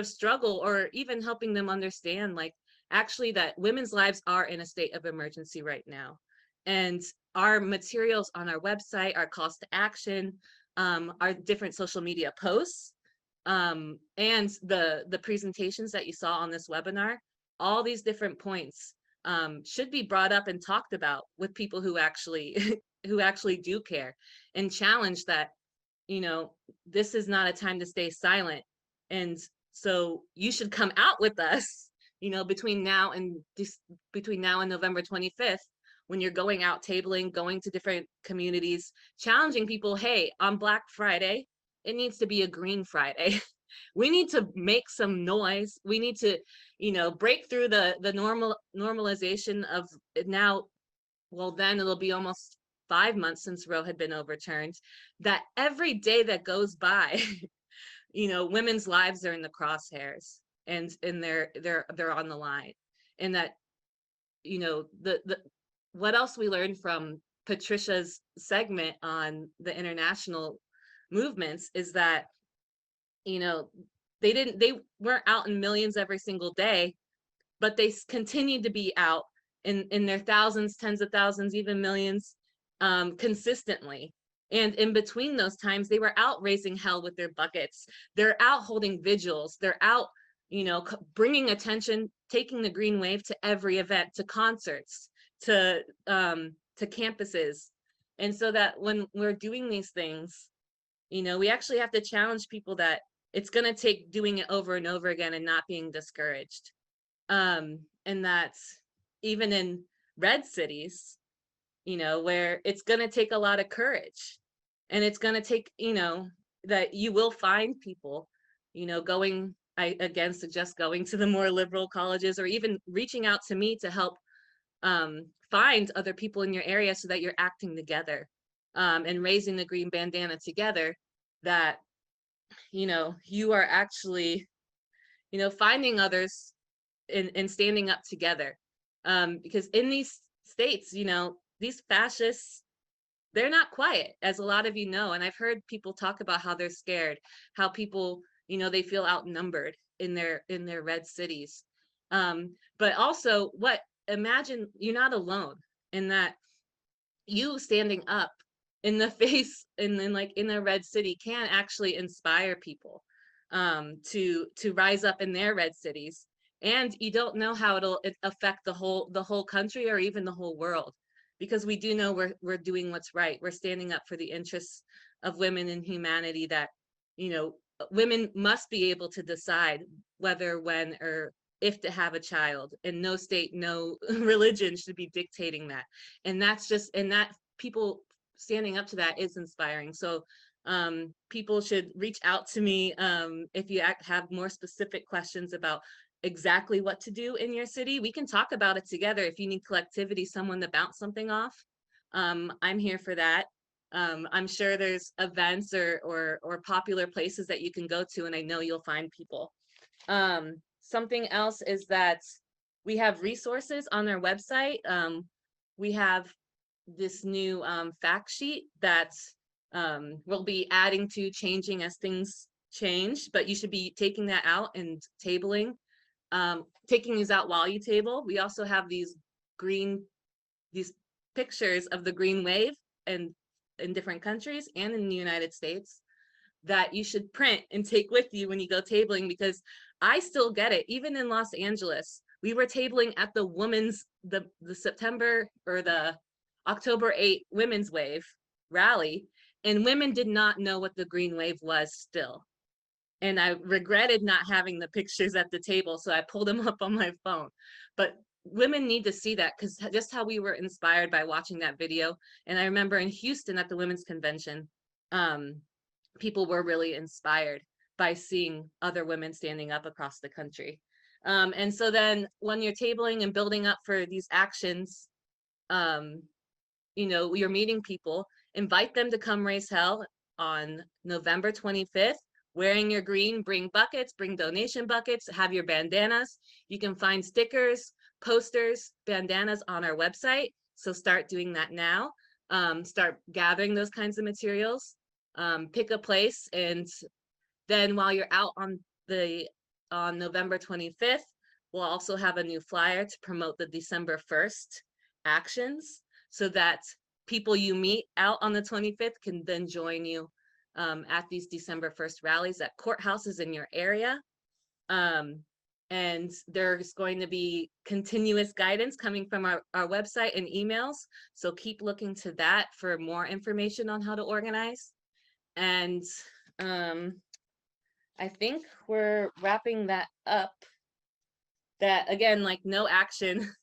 struggle, or even helping them understand, like, actually, that women's lives are in a state of emergency right now. And our materials on our website, our calls to action, our different social media posts, and the presentations that you saw on this webinar, all these different points should be brought up and talked about with people who actually do care, and challenge that, this is not a time to stay silent. And so you should come out with us, between now and November 25th, when you're going out tabling, going to different communities, challenging people, hey, on Black Friday, it needs to be a Green Friday. We need to make some noise. We need to, break through the normalization of now. Well, then it'll be almost 5 months since Roe had been overturned, that every day that goes by, women's lives are in the crosshairs, and they're on the line. And that, what else we learned from Patricia's segment on the international movements is that, they weren't out in millions every single day, but they continued to be out in their thousands, tens of thousands, even millions, consistently. And in between those times, they were out raising hell with their buckets. They're out holding vigils. They're out, bringing attention, taking the green wave to every event, to concerts, to campuses. And so that when we're doing these things, we actually have to challenge people that it's going to take doing it over and over again and not being discouraged. And that even in red cities, where it's going to take a lot of courage, and it's going to take, that you will find people, going, I again suggest going to the more liberal colleges, or even reaching out to me to help find other people in your area, so that you're acting together, and raising the green bandana together, that, you are actually, finding others and standing up together. Because in these states, these fascists, they're not quiet, as a lot of you know. And I've heard people talk about how they're scared, how people, they feel outnumbered in their red cities. But also, imagine you're not alone, in that you standing up in the face in a red city can actually inspire people to rise up in their red cities. And you don't know how it'll affect the whole country, or even the whole world, because we do know we're doing what's right. We're standing up for the interests of women and humanity, that, women must be able to decide whether, when, or if to have a child, and no state, no religion should be dictating that. And that people standing up to that is inspiring. So People should reach out to me if you have more specific questions about exactly what to do in your city. We can talk about it together. If you need collectivity, someone to bounce something off, I'm here for that. I'm sure there's events or popular places that you can go to, and I know you'll find people. Something else is that we have resources on our website. We have this new fact sheet that we'll be adding to, changing as things change, but you should be taking that out and tabling, taking these out while you table. We also have these pictures of the green wave and in different countries and in the United States that you should print and take with you when you go tabling, because I still get it. Even in Los Angeles, we were tabling at the September or the October 8th women's wave rally, and women did not know what the green wave was still. And I regretted not having the pictures at the table, so I pulled them up on my phone. But women need to see that, because just how we were inspired by watching that video. And I remember in Houston at the Women's Convention, people were really inspired by seeing other women standing up across the country. And so then when you're tabling and building up for these actions, you're meeting people, invite them to come raise hell on November 25th, wearing your green, bring buckets, bring donation buckets, have your bandanas. You can find stickers, posters, bandanas on our website. So start doing that now. Start gathering those kinds of materials. Pick a place, and then while you're out on November 25th, we'll also have a new flyer to promote the December 1st actions, so that people you meet out on the 25th can then join you at these December 1st rallies at courthouses in your area. And there's going to be continuous guidance coming from our website and emails. So keep looking to that for more information on how to organize. And I think we're wrapping that up. That again, like, no action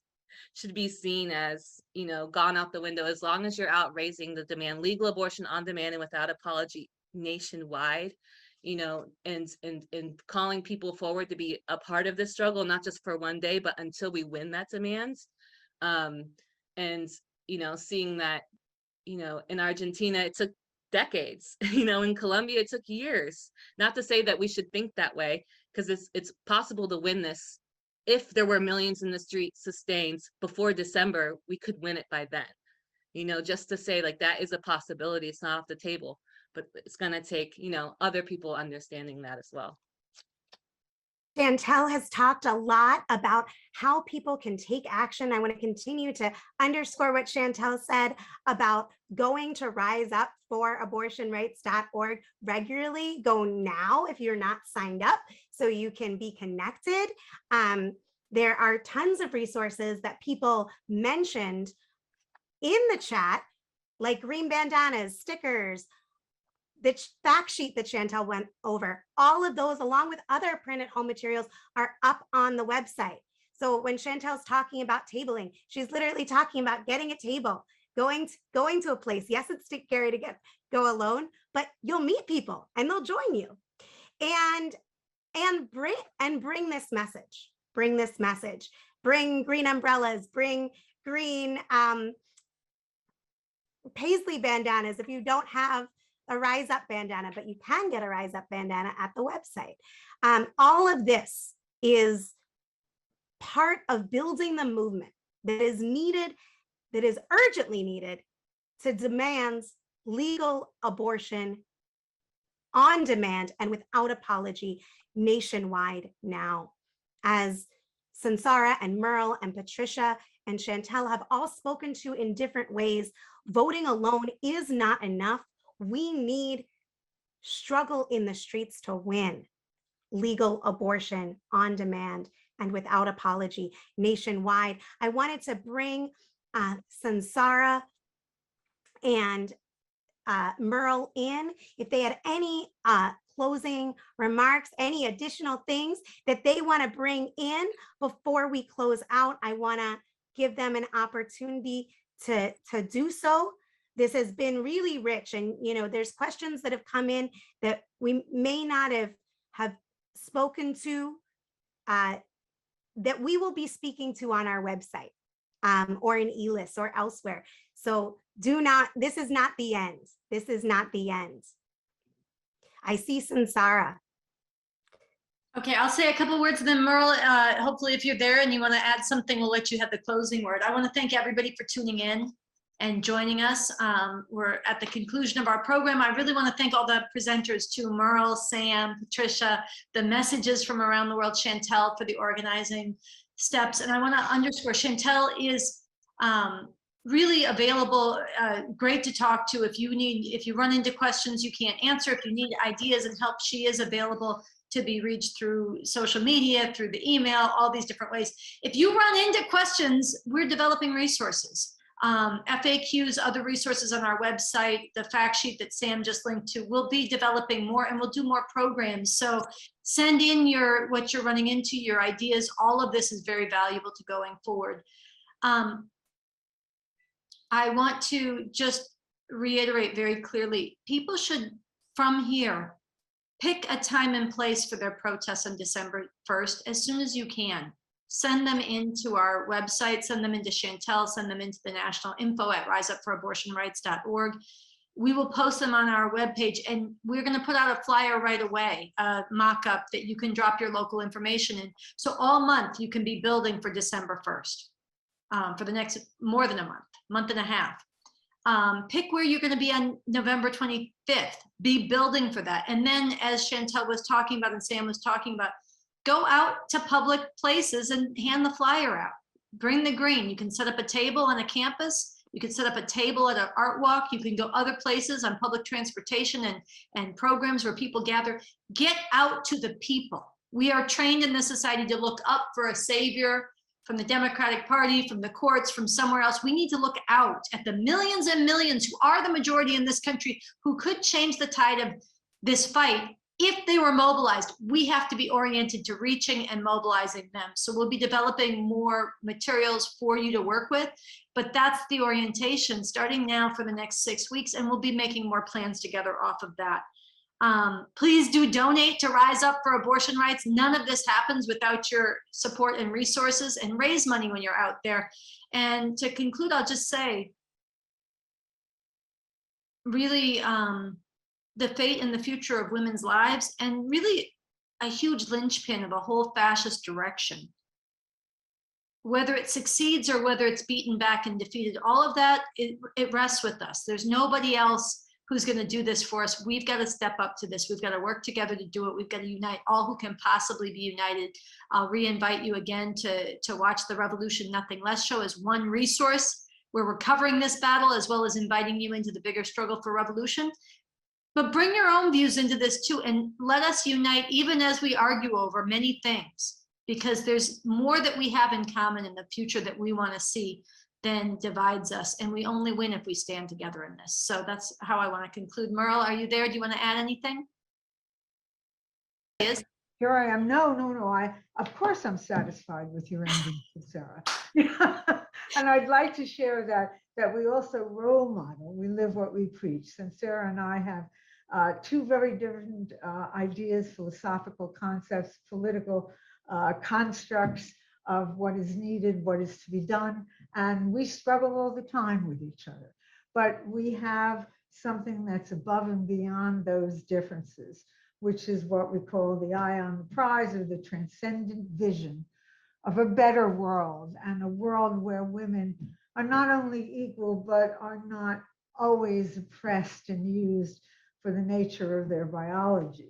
should be seen as, gone out the window, as long as you're out raising the demand, legal abortion on demand and without apology nationwide, and calling people forward to be a part of this struggle, not just for one day, but until we win that demand. And, seeing that, in Argentina, it took decades, in Colombia, it took years. Not to say that we should think that way, because it's possible to win this. If there were millions in the street sustained before December, we could win it by then. Just to say, like, that is a possibility. It's not off the table, but it's going to take, other people understanding that as well. Chantel has talked a lot about how people can take action. I want to continue to underscore what Chantel said about going to riseupforabortionrights.org regularly. Go now if you're not signed up, so you can be connected. There are tons of resources that people mentioned in the chat, like green bandanas, stickers, the fact sheet that Chantel went over. All of those, along with other printed home materials, are up on the website. So when Chantel's talking about tabling, she's literally talking about getting a table, going to a place. Yes, it's scary to go alone, but you'll meet people and they'll join you. And bring this message. Bring this message. Bring green umbrellas. Bring green paisley bandanas if you don't have a Rise Up bandana, but you can get a Rise Up bandana at the website. All of this is part of building the movement that is needed, that is urgently needed, to demand legal abortion on demand and without apology nationwide now. As Sansara and Merle and Patricia and Chantel have all spoken to in different ways, voting alone is not enough. We need struggle in the streets to win legal abortion on demand and without apology nationwide. I wanted to bring Sansara and Merle in. If they had any closing remarks, any additional things that they want to bring in before we close out, I want to give them an opportunity to do so. This has been really rich, and there's questions that have come in that we may not have spoken to, that we will be speaking to on our website, or in ELIS or elsewhere. So this is not the end. This is not the end. I see Sansara. Okay, I'll say a couple words, and then Merle, hopefully if you're there and you want to add something, we'll let you have the closing word. I want to thank everybody for tuning in and joining us. We're at the conclusion of our program. I really want to thank all the presenters too, Merle, Sam, Patricia, the messages from around the world, Chantel for the organizing steps. And I want to underscore, Chantel is really available, great to talk to. If you run into questions you can't answer, if you need ideas and help, she is available to be reached through social media, through the email, all these different ways. If you run into questions, we're developing resources. FAQs, other resources on our website, the fact sheet that Sam just linked to, we'll be developing more, and we'll do more programs. So send in what you're running into, your ideas. All of this is very valuable to going forward. I want to just reiterate very clearly, people should, from here, pick a time and place for their protests on December 1st as soon as you can. Send them into our website, send them into Chantel, send them into the national info at riseupfораbortionrights.org. We will post them on our webpage, and we're going to put out a flyer right away, a mock-up that you can drop your local information in. So all month you can be building for December 1st, for the next more than a month and a half. Pick where you're going to be on November 25th. Be building for that. And then, as Chantel was talking about and Sam was talking about, go out to public places and hand the flyer out. Bring the green. You can set up a table on a campus. You can set up a table at an art walk. You can go other places on public transportation and programs where people gather. Get out to the people. We are trained in this society to look up for a savior from the Democratic Party, from the courts, from somewhere else. We need to look out at the millions and millions who are the majority in this country, who could change the tide of this fight if they were mobilized. We have to be oriented to reaching and mobilizing them. So we'll be developing more materials for you to work with, but that's the orientation starting now for the next 6 weeks, and we'll be making more plans together off of that. Please do donate to Rise Up for Abortion Rights. None of this happens without your support and resources, and raise money when you're out there. And to conclude, I'll just say, really, the fate and the future of women's lives, and really a huge linchpin of a whole fascist direction. Whether it succeeds or whether it's beaten back and defeated, all of that, it rests with us. There's nobody else who's going to do this for us. We've got to step up to this. We've got to work together to do it. We've got to unite all who can possibly be united. I'll re-invite you again to watch the Revolution Nothing Less show as one resource where we're covering this battle, as well as inviting you into the bigger struggle for revolution. But bring your own views into this too, and let us unite even as we argue over many things, because there's more that we have in common in the future that we want to see than divides us, and we only win if we stand together in this. So that's how I want to conclude. Merle, are you there? Do you want to add anything? Yes. Here I am. No. Of course I'm satisfied with your ending, Sarah. And I'd like to share that we also role model. We live what we preach. Since Sarah and I have two very different ideas, philosophical concepts, political constructs of what is needed, what is to be done. And we struggle all the time with each other. But we have something that's above and beyond those differences, which is what we call the eye on the prize, or the transcendent vision of a better world, and a world where women are not only equal, but are not always oppressed and used for the nature of their biology.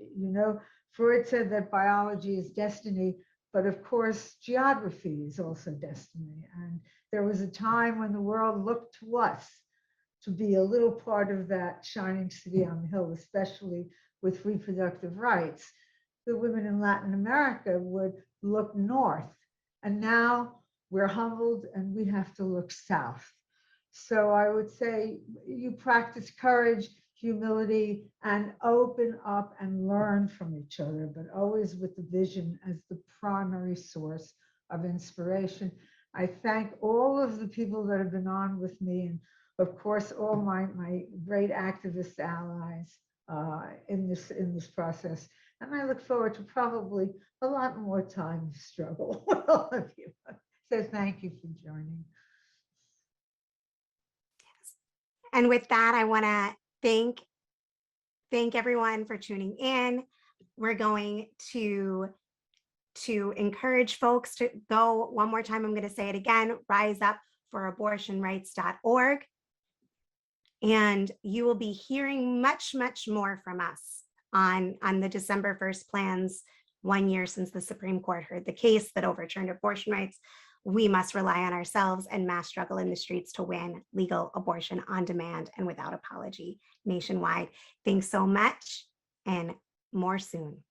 Freud said that biology is destiny, but of course, geography is also destiny. And there was a time when the world looked to us to be a little part of that shining city on the hill, especially with reproductive rights. The women in Latin America would look north, and now we're humbled and we have to look south. So I would say you practice courage, humility, and open up and learn from each other, but always with the vision as the primary source of inspiration. I thank all of the people that have been on with me, and of course, all my great activist allies in this process. And I look forward to probably a lot more time to struggle with all of you. So thank you for joining. And with that, I want to thank everyone for tuning in. We're going to encourage folks to go one more time. I'm going to say it again, riseupfораbortionrights.org. And you will be hearing much, much more from us on the December 1st plans, 1 year since the Supreme Court heard the case that overturned abortion rights. We must rely on ourselves and mass struggle in the streets to win legal abortion on demand and without apology nationwide. Thanks so much, and more soon.